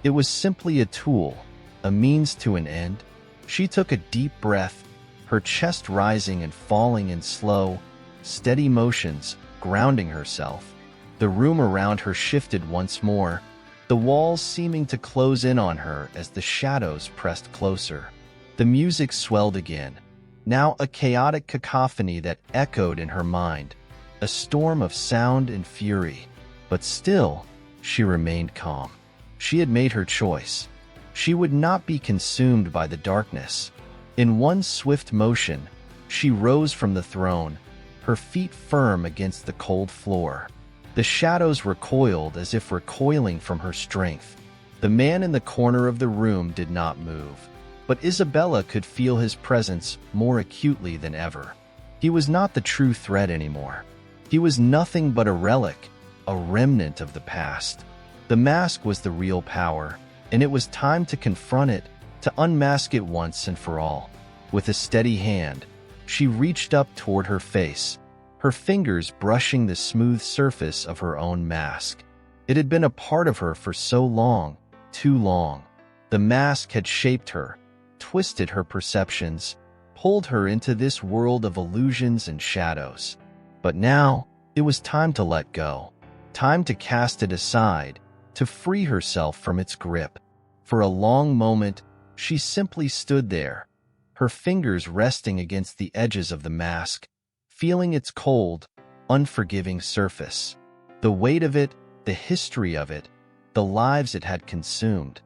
S1: It was simply a tool, a means to an end. She took a deep breath, her chest rising and falling in slow, steady motions, grounding herself. The room around her shifted once more, the walls seeming to close in on her as the shadows pressed closer. The music swelled again, now a chaotic cacophony that echoed in her mind, a storm of sound and fury. But still, she remained calm. She had made her choice. She would not be consumed by the darkness. In one swift motion, she rose from the throne, her feet firm against the cold floor. The shadows recoiled as if recoiling from her strength. The man in the corner of the room did not move, but Isabella could feel his presence more acutely than ever. He was not the true threat anymore. He was nothing but a relic, a remnant of the past. The mask was the real power, and it was time to confront it, to unmask it once and for all. With a steady hand, she reached up toward her face, her fingers brushing the smooth surface of her own mask. It had been a part of her for so long, too long. The mask had shaped her, twisted her perceptions, pulled her into this world of illusions and shadows. But now, it was time to let go, time to cast it aside, to free herself from its grip. For a long moment, she simply stood there, her fingers resting against the edges of the mask, feeling its cold, unforgiving surface. The weight of it, the history of it, the lives it had consumed.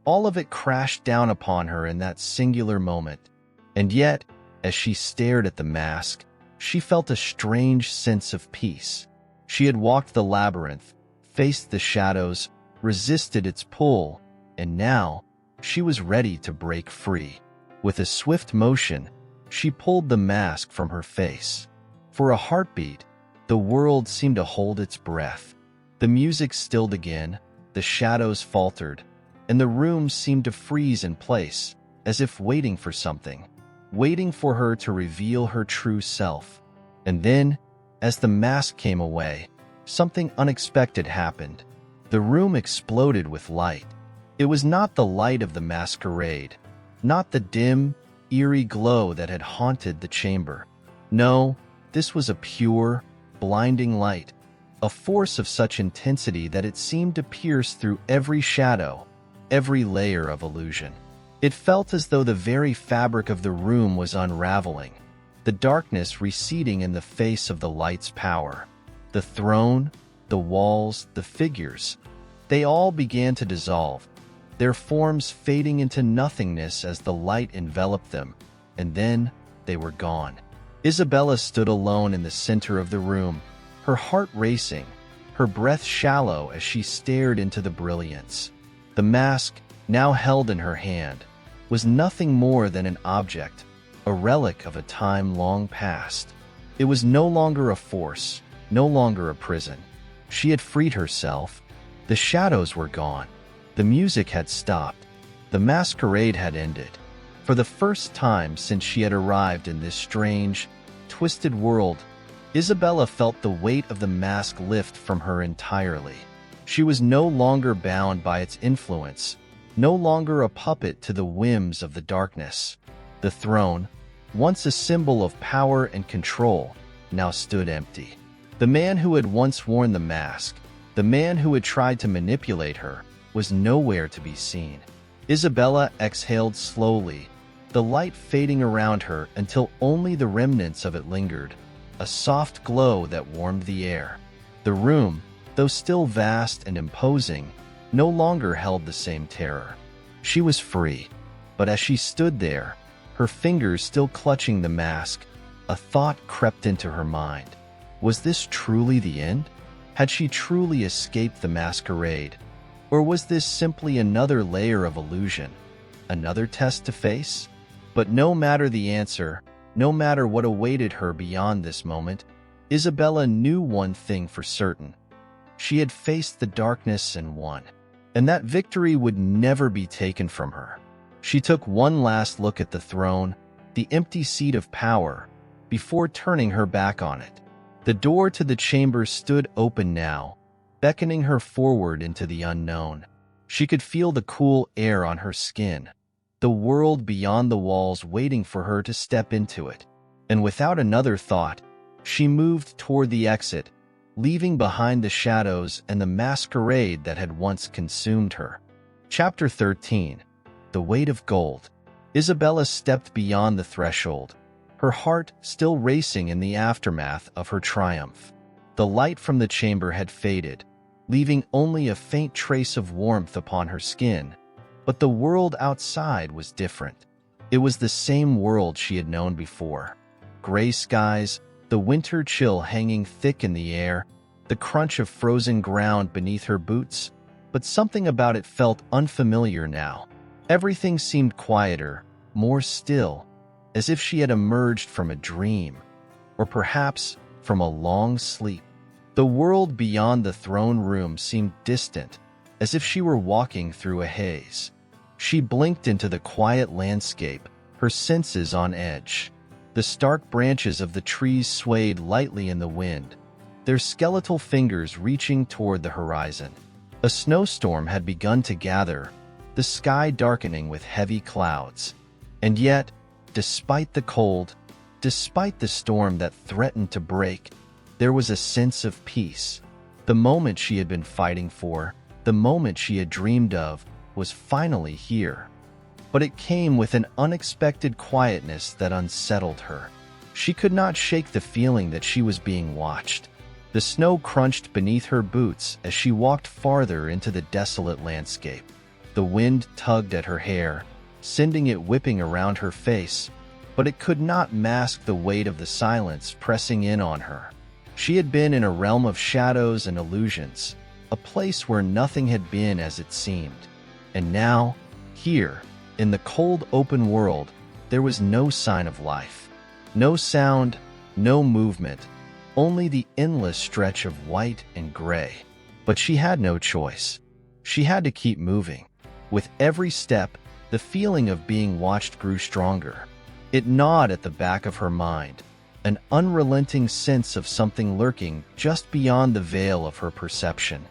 S1: All of it crashed down upon her in that singular moment. And yet, as she stared at the mask, she felt a strange sense of peace. She had walked the labyrinth, faced the shadows, resisted its pull, and now, She was ready to break free. With a swift motion, she pulled the mask from her face. For a heartbeat, the world seemed to hold its breath. The music stilled again, the shadows faltered, and the room seemed to freeze in place, as if waiting for something, waiting for her to reveal her true self. And then, as the mask came away, something unexpected happened. The room exploded with light. It was not the light of the masquerade, not the dim, eerie glow that had haunted the chamber. No, this was a pure, blinding light, a force of such intensity that it seemed to pierce through every shadow, every layer of illusion. It felt as though the very fabric of the room was unraveling, the darkness receding in the face of the light's power. The throne, the walls, the figures, they all began to dissolve, their forms fading into nothingness as the light enveloped them, and then they were gone. Isabella stood alone in the center of the room, her heart racing, her breath shallow as she stared into the brilliance. The mask, now held in her hand, was nothing more than an object, a relic of a time long past. It was no longer a force, no longer a prison. She had freed herself. The shadows were gone. The music had stopped. The masquerade had ended. For the first time since she had arrived in this strange, twisted world, Isabella felt the weight of the mask lift from her entirely. She was no longer bound by its influence, no longer a puppet to the whims of the darkness. The throne, once a symbol of power and control, now stood empty. The man who had once worn the mask, the man who had tried to manipulate her, was nowhere to be seen. Isabella exhaled slowly, the light fading around her until only the remnants of it lingered, a soft glow that warmed the air. The room, though still vast and imposing, no longer held the same terror. She was free, but as she stood there, her fingers still clutching the mask, a thought crept into her mind. Was this truly the end? Had she truly escaped the masquerade? Or was this simply another layer of illusion, another test to face? But no matter the answer, no matter what awaited her beyond this moment, Isabella knew one thing for certain. She had faced the darkness and won, and that victory would never be taken from her. She took one last look at the throne, the empty seat of power, before turning her back on it. The door to the chamber stood open now, beckoning her forward into the unknown. She could feel the cool air on her skin, the world beyond the walls waiting for her to step into it. And without another thought, she moved toward the exit, leaving behind the shadows and the masquerade that had once consumed her. Chapter 13. The Weight of Gold. Isabella stepped beyond the threshold, her heart still racing in the aftermath of her triumph. The light from the chamber had faded, leaving only a faint trace of warmth upon her skin, but the world outside was different. It was the same world she had known before. Gray skies, the winter chill hanging thick in the air, the crunch of frozen ground beneath her boots, but something about it felt unfamiliar now. Everything seemed quieter, more still, as if she had emerged from a dream, or perhaps from a long sleep. The world beyond the throne room seemed distant, as if she were walking through a haze. She blinked into the quiet landscape, her senses on edge. The stark branches of the trees swayed lightly in the wind, their skeletal fingers reaching toward the horizon. A snowstorm had begun to gather, the sky darkening with heavy clouds. And yet, despite the cold, despite the storm that threatened to break, there was a sense of peace. The moment she had been fighting for, the moment she had dreamed of, was finally here. But it came with an unexpected quietness that unsettled her. She could not shake the feeling that she was being watched. The snow crunched beneath her boots as she walked farther into the desolate landscape. The wind tugged at her hair, sending it whipping around her face, but it could not mask the weight of the silence pressing in on her. She had been in a realm of shadows and illusions, a place where nothing had been as it seemed. And now, Here, in the cold open world, there was no sign of life. No sound, no movement, only the endless stretch of white and gray. But she had no choice. She had to keep moving. With every step, the feeling of being watched grew stronger. It gnawed at the back of her mind, an unrelenting sense of something lurking just beyond the veil of her perception.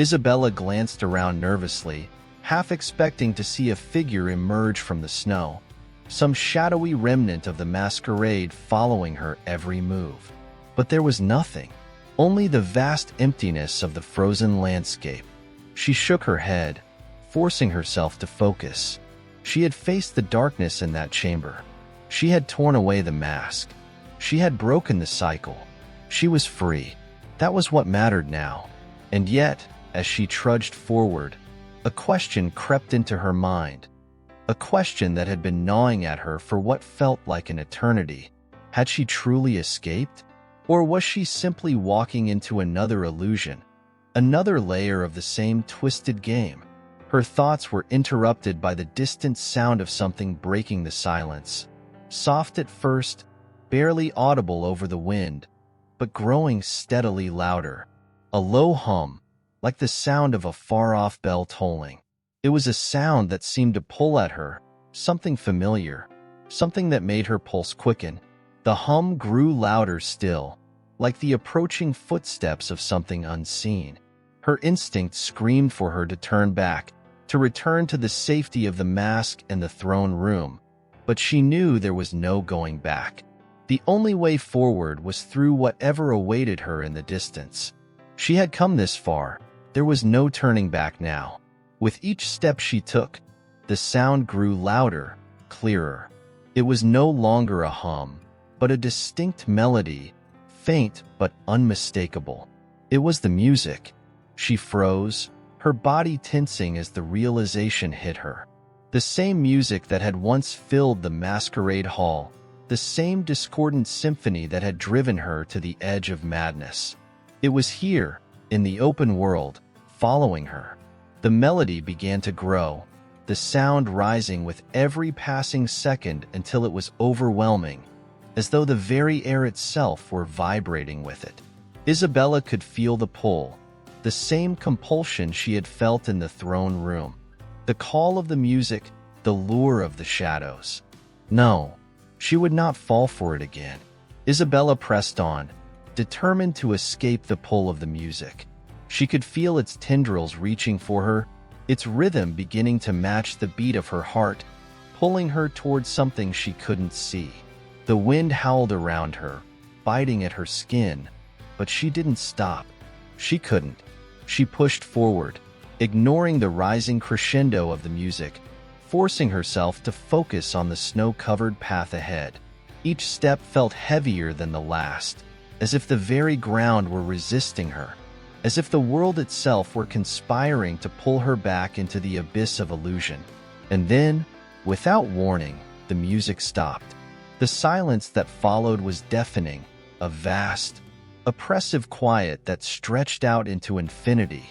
S1: Isabella glanced around nervously, half expecting to see a figure emerge from the snow, some shadowy remnant of the masquerade following her every move. But there was nothing, only the vast emptiness of the frozen landscape. She shook her head, forcing herself to focus. She had faced the darkness in that chamber. She had torn away the mask. She had broken the cycle. She was free. That was what mattered now. And yet, as she trudged forward, a question crept into her mind. A question that had been gnawing at her for what felt like an eternity. Had she truly escaped? Or was she simply walking into another illusion, another layer of the same twisted game? Her thoughts were interrupted by the distant sound of something breaking the silence. Soft at first, barely audible over the wind, but growing steadily louder. A low hum, like the sound of a far-off bell tolling. It was a sound that seemed to pull at her, something familiar, something that made her pulse quicken. The hum grew louder still, like the approaching footsteps of something unseen. Her instinct screamed for her to turn back, to return to the safety of the mask and the throne room. But she knew there was no going back. The only way forward was through whatever awaited her in the distance. She had come this far. There was no turning back now. With each step she took, the sound grew louder, clearer. It was no longer a hum, but a distinct melody, faint but unmistakable. It was the music. She froze, her body tensing as the realization hit her. The same music that had once filled the masquerade hall, the same discordant symphony that had driven her to the edge of madness. It was here, in the open world, following her. The melody began to grow, the sound rising with every passing second until it was overwhelming, as though the very air itself were vibrating with it. Isabella could feel the pull, the same compulsion she had felt in the throne room. The call of the music, the lure of the shadows. No, she would not fall for it again. Isabella pressed on, determined to escape the pull of the music. She could feel its tendrils reaching for her, its rhythm beginning to match the beat of her heart, pulling her towards something she couldn't see. The wind howled around her, biting at her skin, but she didn't stop. She couldn't. She pushed forward, ignoring the rising crescendo of the music, forcing herself to focus on the snow-covered path ahead. Each step felt heavier than the last, as if the very ground were resisting her, as if the world itself were conspiring to pull her back into the abyss of illusion. And then, without warning, the music stopped. The silence that followed was deafening, a vast, oppressive quiet that stretched out into infinity.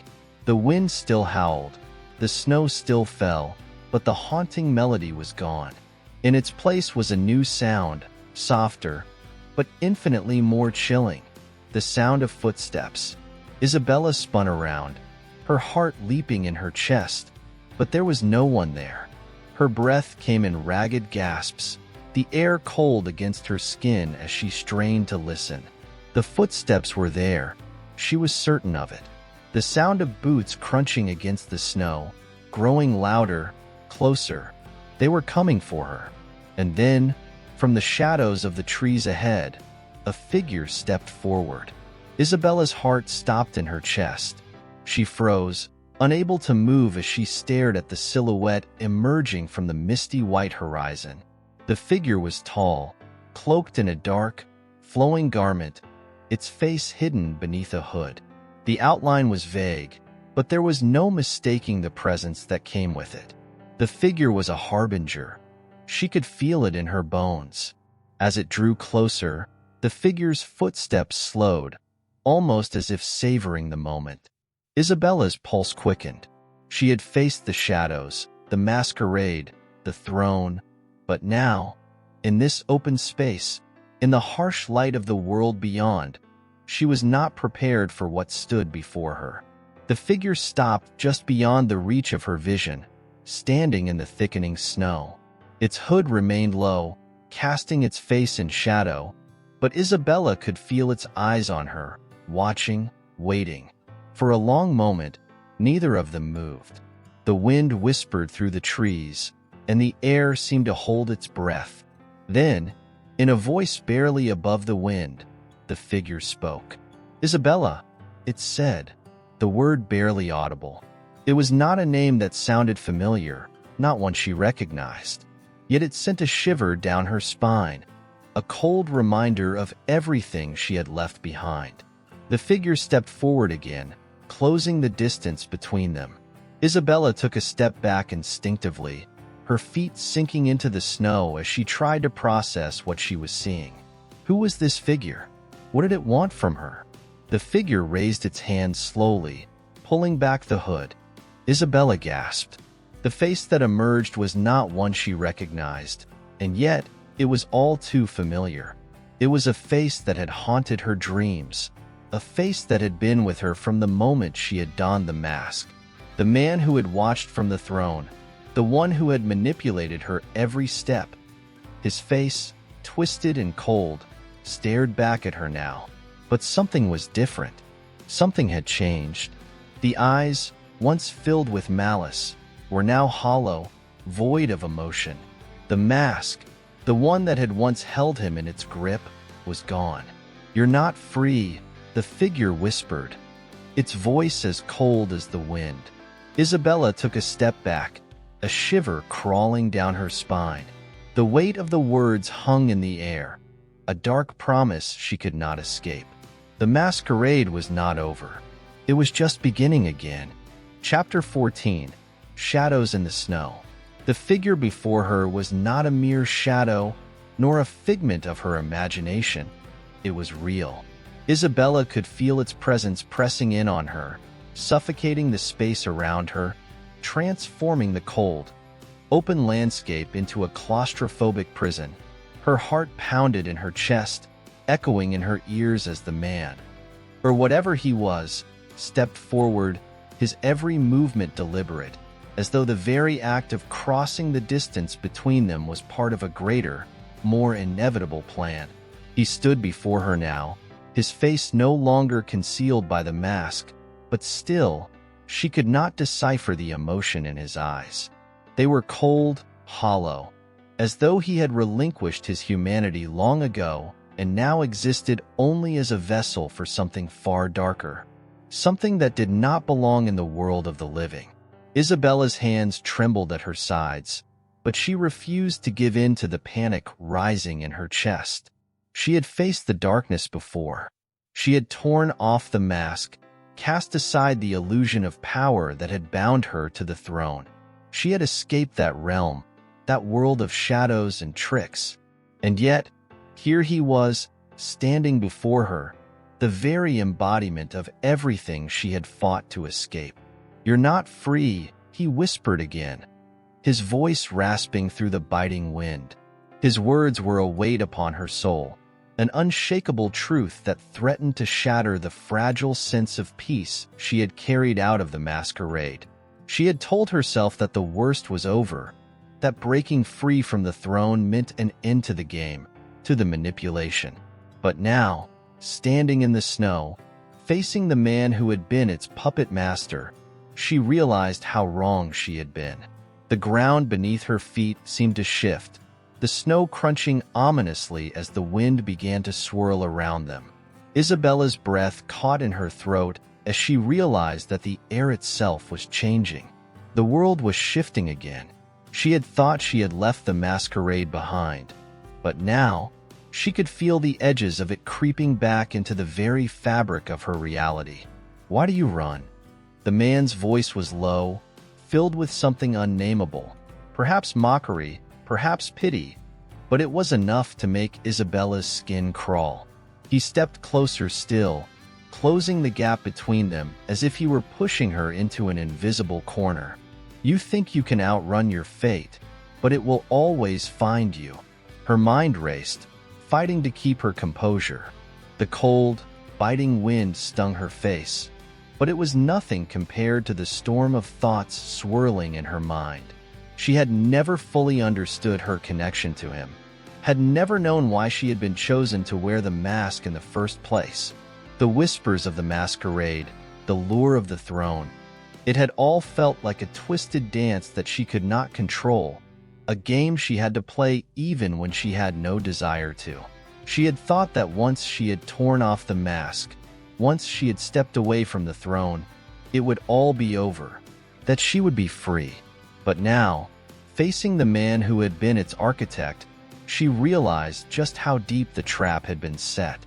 S1: The wind still howled, the snow still fell, but the haunting melody was gone. In its place was a new sound, softer, but infinitely more chilling. The sound of footsteps. Isabella spun around, her heart leaping in her chest, but there was no one there. Her breath came in ragged gasps, the air cold against her skin as she strained to listen. The footsteps were there. She was certain of it. The sound of boots crunching against the snow, growing louder, closer. They were coming for her. And then, from the shadows of the trees ahead, a figure stepped forward. Isabella's heart stopped in her chest. She froze, unable to move as she stared at the silhouette emerging from the misty white horizon. The figure was tall, cloaked in a dark, flowing garment, its face hidden beneath a hood. The outline was vague, but there was no mistaking the presence that came with it. The figure was a harbinger. She could feel it in her bones. As it drew closer, the figure's footsteps slowed, almost as if savoring the moment. Isabella's pulse quickened. She had faced the shadows, the masquerade, the throne. But now, in this open space, in the harsh light of the world beyond, she was not prepared for what stood before her. The figure stopped just beyond the reach of her vision, standing in the thickening snow. Its hood remained low, casting its face in shadow, but Isabella could feel its eyes on her, watching, waiting. For a long moment, neither of them moved. The wind whispered through the trees, and the air seemed to hold its breath. Then, in a voice barely above the wind, the figure spoke. "Isabella," it said, the word barely audible. It was not a name that sounded familiar, not one she recognized. Yet it sent a shiver down her spine, a cold reminder of everything she had left behind. The figure stepped forward again, closing the distance between them. Isabella took a step back instinctively, her feet sinking into the snow as she tried to process what she was seeing. Who was this figure? What did it want from her? The figure raised its hand slowly, pulling back the hood. Isabella gasped. The face that emerged was not one she recognized, and yet it was all too familiar. It was a face that had haunted her dreams, a face that had been with her from the moment she had donned the mask. The man who had watched from the throne, the one who had manipulated her every step. His face, twisted and cold, stared back at her now. But something was different. Something had changed. The eyes, once filled with malice, were now hollow, void of emotion. The mask, the one that had once held him in its grip, was gone. "You're not free," the figure whispered, its voice as cold as the wind. Isabella took a step back, a shiver crawling down her spine. The weight of the words hung in the air, a dark promise she could not escape. The masquerade was not over. It was just beginning again. Chapter 14. Shadows in the Snow. The figure before her was not a mere shadow, nor a figment of her imagination. It was real. Isabella could feel its presence pressing in on her, suffocating the space around her, transforming the cold, open landscape into a claustrophobic prison. Her heart pounded in her chest, echoing in her ears as the man, or whatever he was, stepped forward, his every movement deliberate, as though the very act of crossing the distance between them was part of a greater, more inevitable plan. He stood before her now, his face no longer concealed by the mask, but still, she could not decipher the emotion in his eyes. They were cold, hollow, as though he had relinquished his humanity long ago and now existed only as a vessel for something far darker, something that did not belong in the world of the living. Isabella's hands trembled at her sides, but she refused to give in to the panic rising in her chest. She had faced the darkness before. She had torn off the mask, cast aside the illusion of power that had bound her to the throne. She had escaped that realm, that world of shadows and tricks. And yet, here he was, standing before her, the very embodiment of everything she had fought to escape. "You're not free," he whispered again, his voice rasping through the biting wind. His words were a weight upon her soul, an unshakable truth that threatened to shatter the fragile sense of peace she had carried out of the masquerade. She had told herself that the worst was over, that breaking free from the throne meant an end to the game, to the manipulation. But now, standing in the snow, facing the man who had been its puppet master, she realized how wrong she had been. The ground beneath her feet seemed to shift, the snow crunching ominously as the wind began to swirl around them. Isabella's breath caught in her throat as she realized that the air itself was changing. The world was shifting again. She had thought she had left the masquerade behind, but now she could feel the edges of it creeping back into the very fabric of her reality. "Why do you run?" The man's voice was low, filled with something unnameable, perhaps mockery, perhaps pity, but it was enough to make Isabella's skin crawl. He stepped closer still, closing the gap between them as if he were pushing her into an invisible corner. You think you can outrun your fate, but it will always find you. Her mind raced, fighting to keep her composure. The cold, biting wind stung her face, but it was nothing compared to the storm of thoughts swirling in her mind. She had never fully understood her connection to him, had never known why she had been chosen to wear the mask in the first place. The whispers of the masquerade, the lure of the throne. It had all felt like a twisted dance that she could not control, a game she had to play even when she had no desire to. She had thought that once she had torn off the mask, once she had stepped away from the throne, it would all be over, that she would be free. But now, facing the man who had been its architect, she realized just how deep the trap had been set.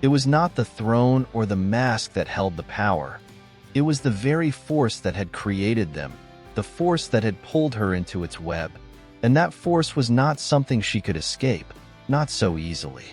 S1: It was not the throne or the mask that held the power. It was the very force that had created them, the force that had pulled her into its web. And that force was not something she could escape, not so easily.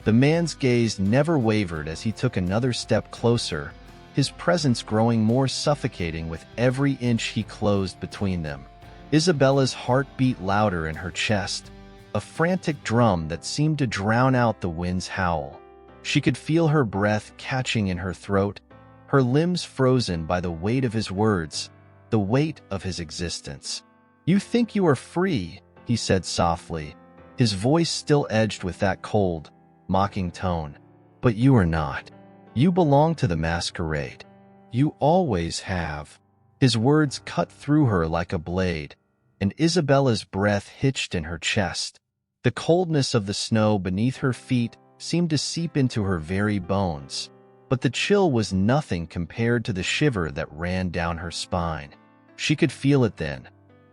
S1: The man's gaze never wavered as he took another step closer, his presence growing more suffocating with every inch he closed between them. Isabella's heart beat louder in her chest, a frantic drum that seemed to drown out the wind's howl. She could feel her breath catching in her throat, her limbs frozen by the weight of his words, the weight of his existence. "You think you are free," he said softly, his voice still edged with that cold, mocking tone. "But you are not. You belong to the masquerade. You always have." His words cut through her like a blade, and Isabella's breath hitched in her chest. The coldness of the snow beneath her feet seemed to seep into her very bones, but the chill was nothing compared to the shiver that ran down her spine. She could feel it then,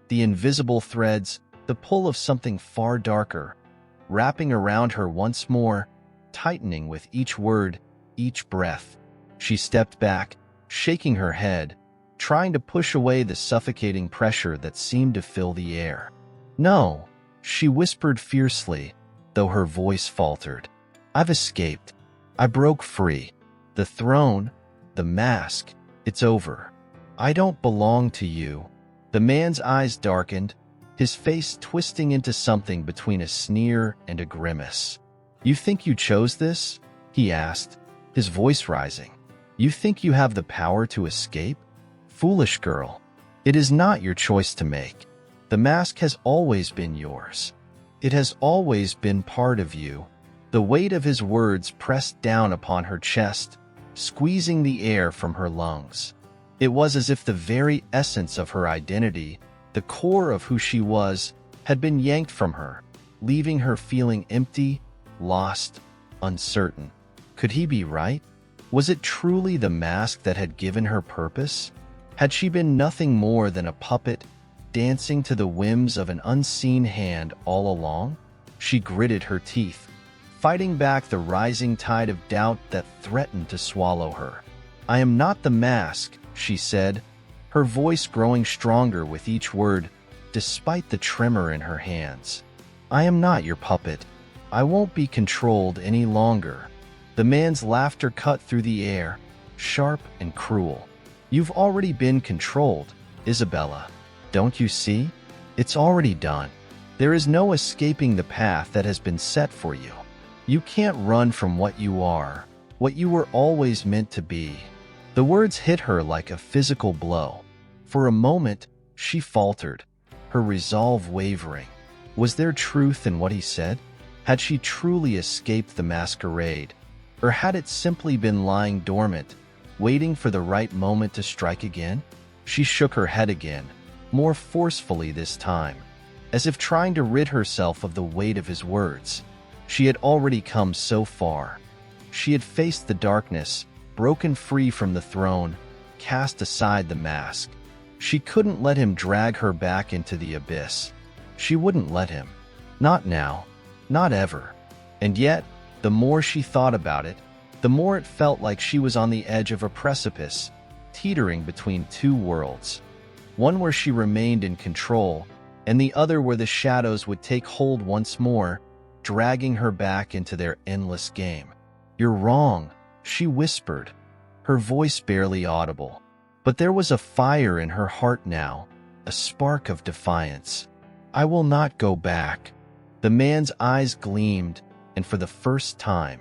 S1: the invisible threads, the pull of something far darker, wrapping around her once more, tightening with each word, each breath. She stepped back, shaking her head, trying to push away the suffocating pressure that seemed to fill the air. "No," she whispered fiercely, though her voice faltered. "I've escaped. I broke free. The throne, the mask, it's over. I don't belong to you." The man's eyes darkened, his face twisting into something between a sneer and a grimace. "You think you chose this?" he asked, his voice rising. "You think you have the power to escape? Foolish girl. It is not your choice to make. The mask has always been yours. It has always been part of you." The weight of his words pressed down upon her chest, squeezing the air from her lungs. It was as if the very essence of her identity, the core of who she was, had been yanked from her, leaving her feeling empty, lost, uncertain. Could he be right? Was it truly the mask that had given her purpose? Had she been nothing more than a puppet, dancing to the whims of an unseen hand all along? She gritted her teeth, fighting back the rising tide of doubt that threatened to swallow her. "I am not the mask," she said, her voice growing stronger with each word, despite the tremor in her hands. "I am not your puppet. I won't be controlled any longer." The man's laughter cut through the air, sharp and cruel. "You've already been controlled, Isabella. Don't you see? It's already done. There is no escaping the path that has been set for you. You can't run from what you are, what you were always meant to be." The words hit her like a physical blow. For a moment, she faltered, her resolve wavering. Was there truth in what he said? Had she truly escaped the masquerade? Or had it simply been lying dormant, waiting for the right moment to strike again? She shook her head again, more forcefully this time, as if trying to rid herself of the weight of his words. She had already come so far. She had faced the darkness, broken free from the throne, cast aside the mask. She couldn't let him drag her back into the abyss. She wouldn't let him. Not now. Not ever. And yet, the more she thought about it, the more it felt like she was on the edge of a precipice, teetering between two worlds. One where she remained in control, and the other where the shadows would take hold once more, dragging her back into their endless game. "You're wrong," she whispered, her voice barely audible. But there was a fire in her heart now, a spark of defiance. "I will not go back." The man's eyes gleamed, and for the first time,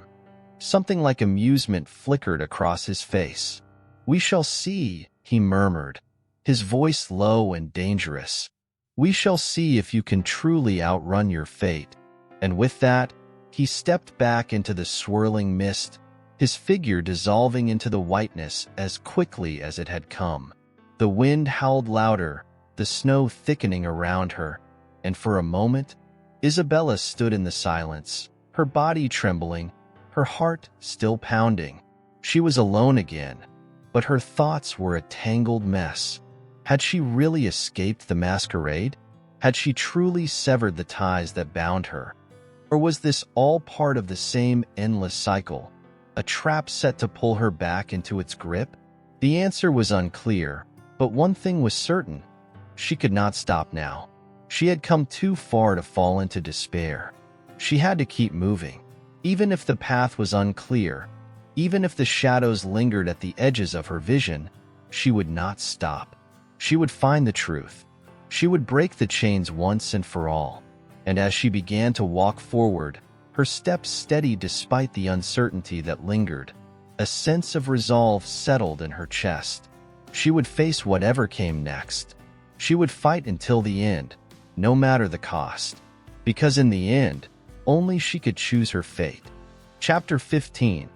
S1: something like amusement flickered across his face. "We shall see," he murmured, his voice low and dangerous. "We shall see if you can truly outrun your fate." And with that, he stepped back into the swirling mist, his figure dissolving into the whiteness as quickly as it had come. The wind howled louder, the snow thickening around her, and for a moment, Isabella stood in the silence, her body trembling, her heart still pounding. She was alone again, but her thoughts were a tangled mess. Had she really escaped the masquerade? Had she truly severed the ties that bound her? Or was this all part of the same endless cycle, a trap set to pull her back into its grip? The answer was unclear, but one thing was certain: she could not stop now. She had come too far to fall into despair. She had to keep moving, even if the path was unclear, even if the shadows lingered at the edges of her vision. She would not stop. She would find the truth. She would break the chains once and for all. And as she began to walk forward, her steps steady despite the uncertainty that lingered, a sense of resolve settled in her chest. She would face whatever came next. She would fight until the end, no matter the cost. Because in the end, only she could choose her fate. Chapter 15.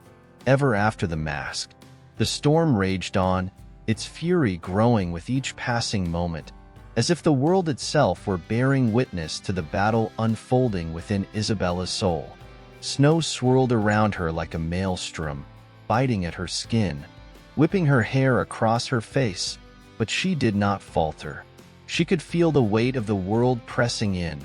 S1: Ever after the mask. The storm raged on, its fury growing with each passing moment, as if the world itself were bearing witness to the battle unfolding within Isabella's soul. Snow swirled around her like a maelstrom, biting at her skin, whipping her hair across her face, but she did not falter. She could feel the weight of the world pressing in,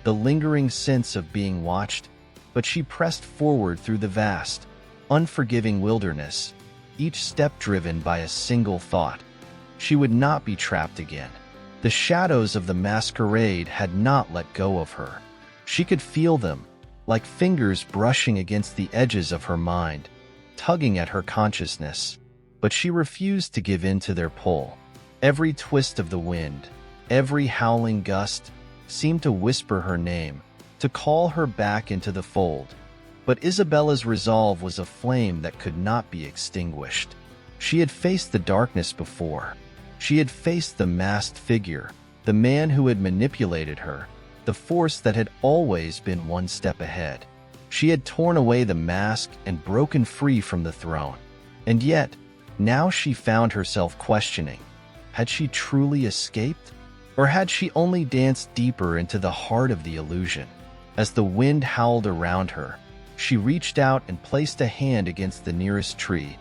S1: the lingering sense of being watched, but she pressed forward through the vast, unforgiving wilderness, each step driven by a single thought: she would not be trapped again. The shadows of the masquerade had not let go of her. She could feel them, like fingers brushing against the edges of her mind, tugging at her consciousness, but she refused to give in to their pull. Every twist of the wind, every howling gust, seemed to whisper her name, to call her back into the fold. But Isabella's resolve was a flame that could not be extinguished. She had faced the darkness before. She had faced the masked figure, the man who had manipulated her, the force that had always been one step ahead. She had torn away the mask and broken free from the throne. And yet, now she found herself questioning: had she truly escaped? Or had she only danced deeper into the heart of the illusion? As the wind howled around her, she reached out and placed a hand against the nearest tree,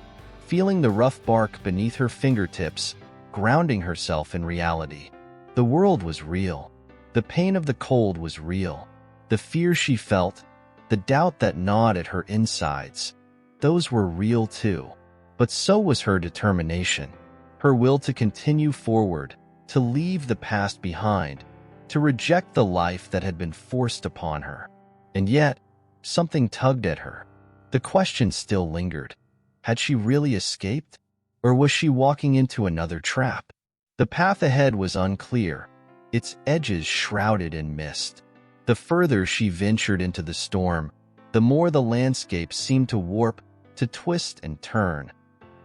S1: feeling the rough bark beneath her fingertips, grounding herself in reality. The world was real. The pain of the cold was real. The fear she felt, the doubt that gnawed at her insides, those were real too. But so was her determination, her will to continue forward, to leave the past behind, to reject the life that had been forced upon her. And yet, something tugged at her. The question still lingered. Had she really escaped? Or was she walking into another trap? The path ahead was unclear, its edges shrouded in mist. The further she ventured into the storm, the more the landscape seemed to warp, to twist and turn,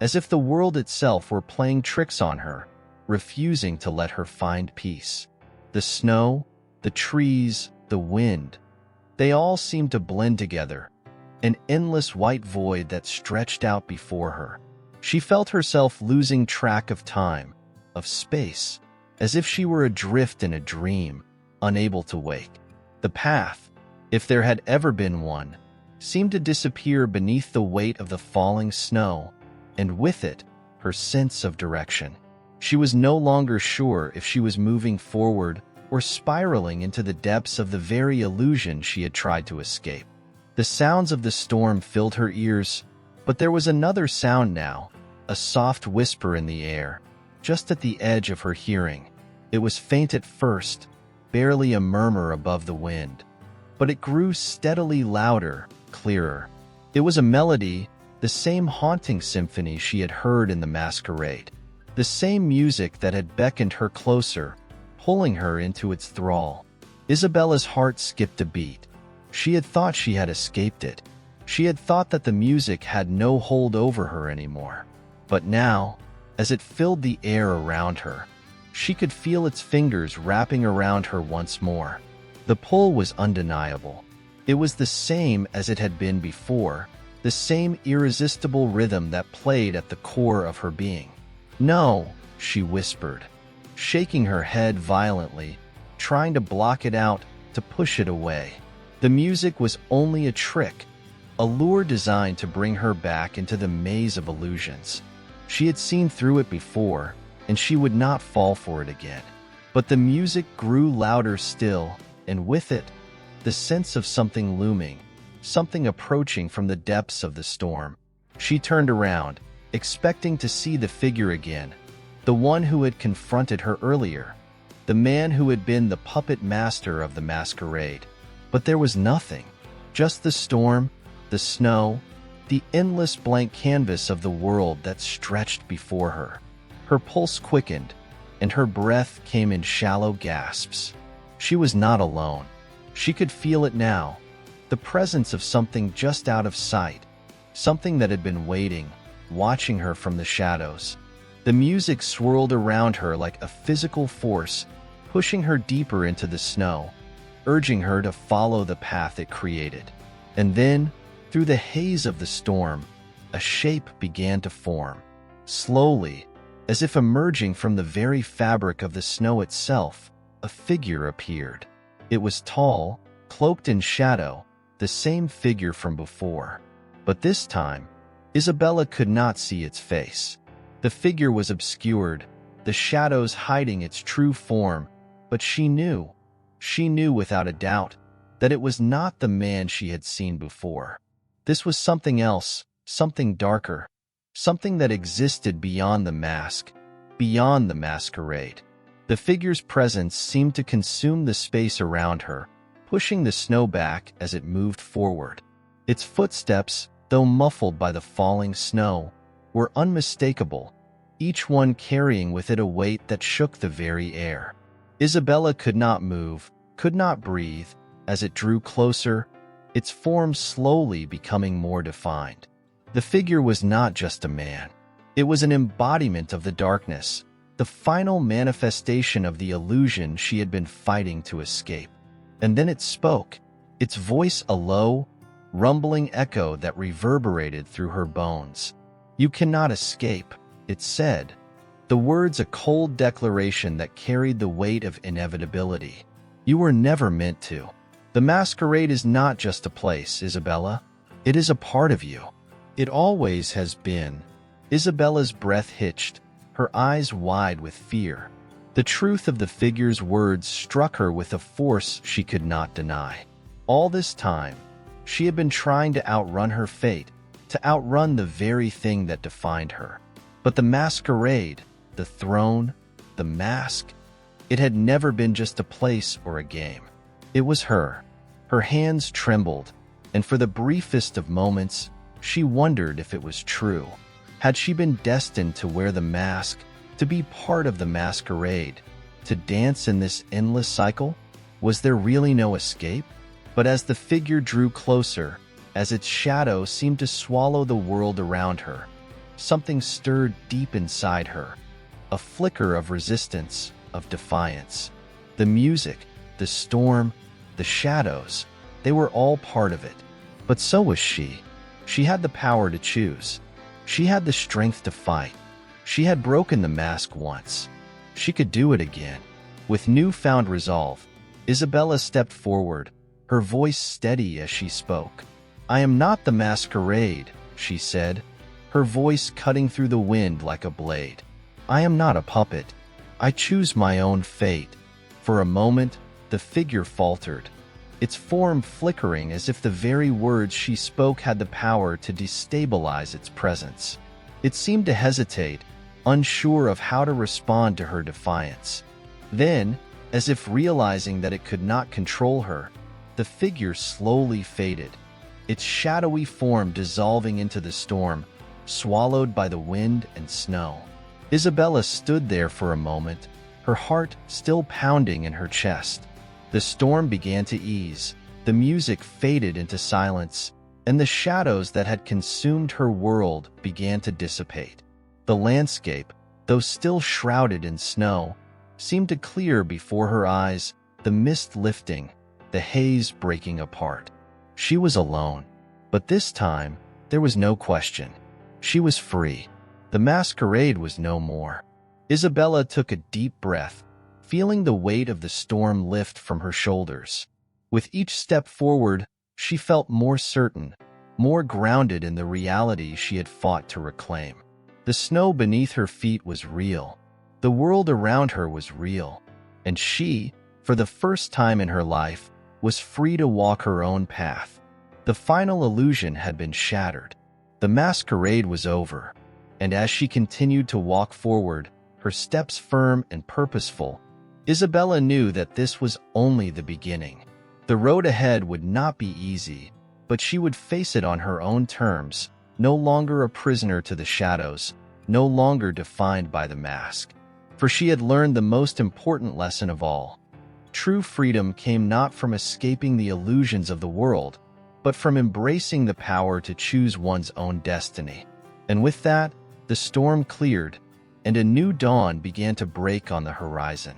S1: as if the world itself were playing tricks on her, refusing to let her find peace. The snow, the trees, the wind, they all seemed to blend together, an endless white void that stretched out before her. She felt herself losing track of time, of space, as if she were adrift in a dream, unable to wake. The path, if there had ever been one, seemed to disappear beneath the weight of the falling snow, and with it, her sense of direction. She was no longer sure if she was moving forward or spiraling into the depths of the very illusion she had tried to escape. The sounds of the storm filled her ears, but there was another sound now, a soft whisper in the air, just at the edge of her hearing. It was faint at first, barely a murmur above the wind, but it grew steadily louder, clearer. It was a melody, the same haunting symphony she had heard in the masquerade, the same music that had beckoned her closer, pulling her into its thrall. Isabella's heart skipped a beat. She had thought she had escaped it. She had thought that the music had no hold over her anymore. But now, as it filled the air around her, she could feel its fingers wrapping around her once more. The pull was undeniable. It was the same as it had been before, the same irresistible rhythm that played at the core of her being. "No," she whispered, shaking her head violently, trying to block it out, to push it away. The music was only a trick, a lure designed to bring her back into the maze of illusions. She had seen through it before, and she would not fall for it again. But the music grew louder still, and with it, the sense of something looming, something approaching from the depths of the storm. She turned around, expecting to see the figure again, the one who had confronted her earlier, the man who had been the puppet master of the masquerade. But there was nothing, just the storm, the snow, the endless blank canvas of the world that stretched before her. Her pulse quickened, and her breath came in shallow gasps. She was not alone. She could feel it now, the presence of something just out of sight, something that had been waiting, watching her from the shadows. The music swirled around her like a physical force, pushing her deeper into the snow, urging her to follow the path it created. And then, through the haze of the storm, a shape began to form. Slowly, as if emerging from the very fabric of the snow itself, a figure appeared. It was tall, cloaked in shadow, the same figure from before. But this time, Isabella could not see its face. The figure was obscured, the shadows hiding its true form, but she knew without a doubt, that it was not the man she had seen before. This was something else, something darker, something that existed beyond the mask, beyond the masquerade. The figure's presence seemed to consume the space around her, pushing the snow back as it moved forward. Its footsteps, though muffled by the falling snow, were unmistakable, each one carrying with it a weight that shook the very air. Isabella could not move, could not breathe, as it drew closer, its form slowly becoming more defined. The figure was not just a man. It was an embodiment of the darkness, the final manifestation of the illusion she had been fighting to escape. And then it spoke, its voice a low, rumbling echo that reverberated through her bones. "You cannot escape," it said, the words a cold declaration that carried the weight of inevitability. "You were never meant to. The masquerade is not just a place, Isabella. It is a part of you. It always has been." Isabella's breath hitched, her eyes wide with fear. The truth of the figure's words struck her with a force she could not deny. All this time, she had been trying to outrun her fate, to outrun the very thing that defined her. But the masquerade, the throne, the mask, it had never been just a place or a game. It was her. Her hands trembled, and for the briefest of moments, she wondered if it was true. Had she been destined to wear the mask, to be part of the masquerade, to dance in this endless cycle? Was there really no escape? But as the figure drew closer, as its shadow seemed to swallow the world around her, something stirred deep inside her, a flicker of resistance, of defiance. The music, the storm, the shadows, they were all part of it. But so was she. She had the power to choose. She had the strength to fight. She had broken the mask once. She could do it again. With newfound resolve, Isabella stepped forward, her voice steady as she spoke. "I am not the masquerade," she said, her voice cutting through the wind like a blade. "I am not a puppet. I choose my own fate." For a moment, the figure faltered, its form flickering as if the very words she spoke had the power to destabilize its presence. It seemed to hesitate, unsure of how to respond to her defiance. Then, as if realizing that it could not control her, the figure slowly faded, its shadowy form dissolving into the storm, swallowed by the wind and snow. Isabella stood there for a moment, her heart still pounding in her chest. The storm began to ease, the music faded into silence, and the shadows that had consumed her world began to dissipate. The landscape, though still shrouded in snow, seemed to clear before her eyes, the mist lifting, the haze breaking apart. She was alone, but this time there was no question. She was free. The masquerade was no more. Isabella took a deep breath, feeling the weight of the storm lift from her shoulders. With each step forward, she felt more certain, more grounded in the reality she had fought to reclaim. The snow beneath her feet was real. The world around her was real. And she, for the first time in her life, was free to walk her own path. The final illusion had been shattered. The masquerade was over. And as she continued to walk forward, her steps firm and purposeful, Isabella knew that this was only the beginning. The road ahead would not be easy, but she would face it on her own terms, no longer a prisoner to the shadows, no longer defined by the mask. For she had learned the most important lesson of all. True freedom came not from escaping the illusions of the world, but from embracing the power to choose one's own destiny. And with that, the storm cleared, and a new dawn began to break on the horizon.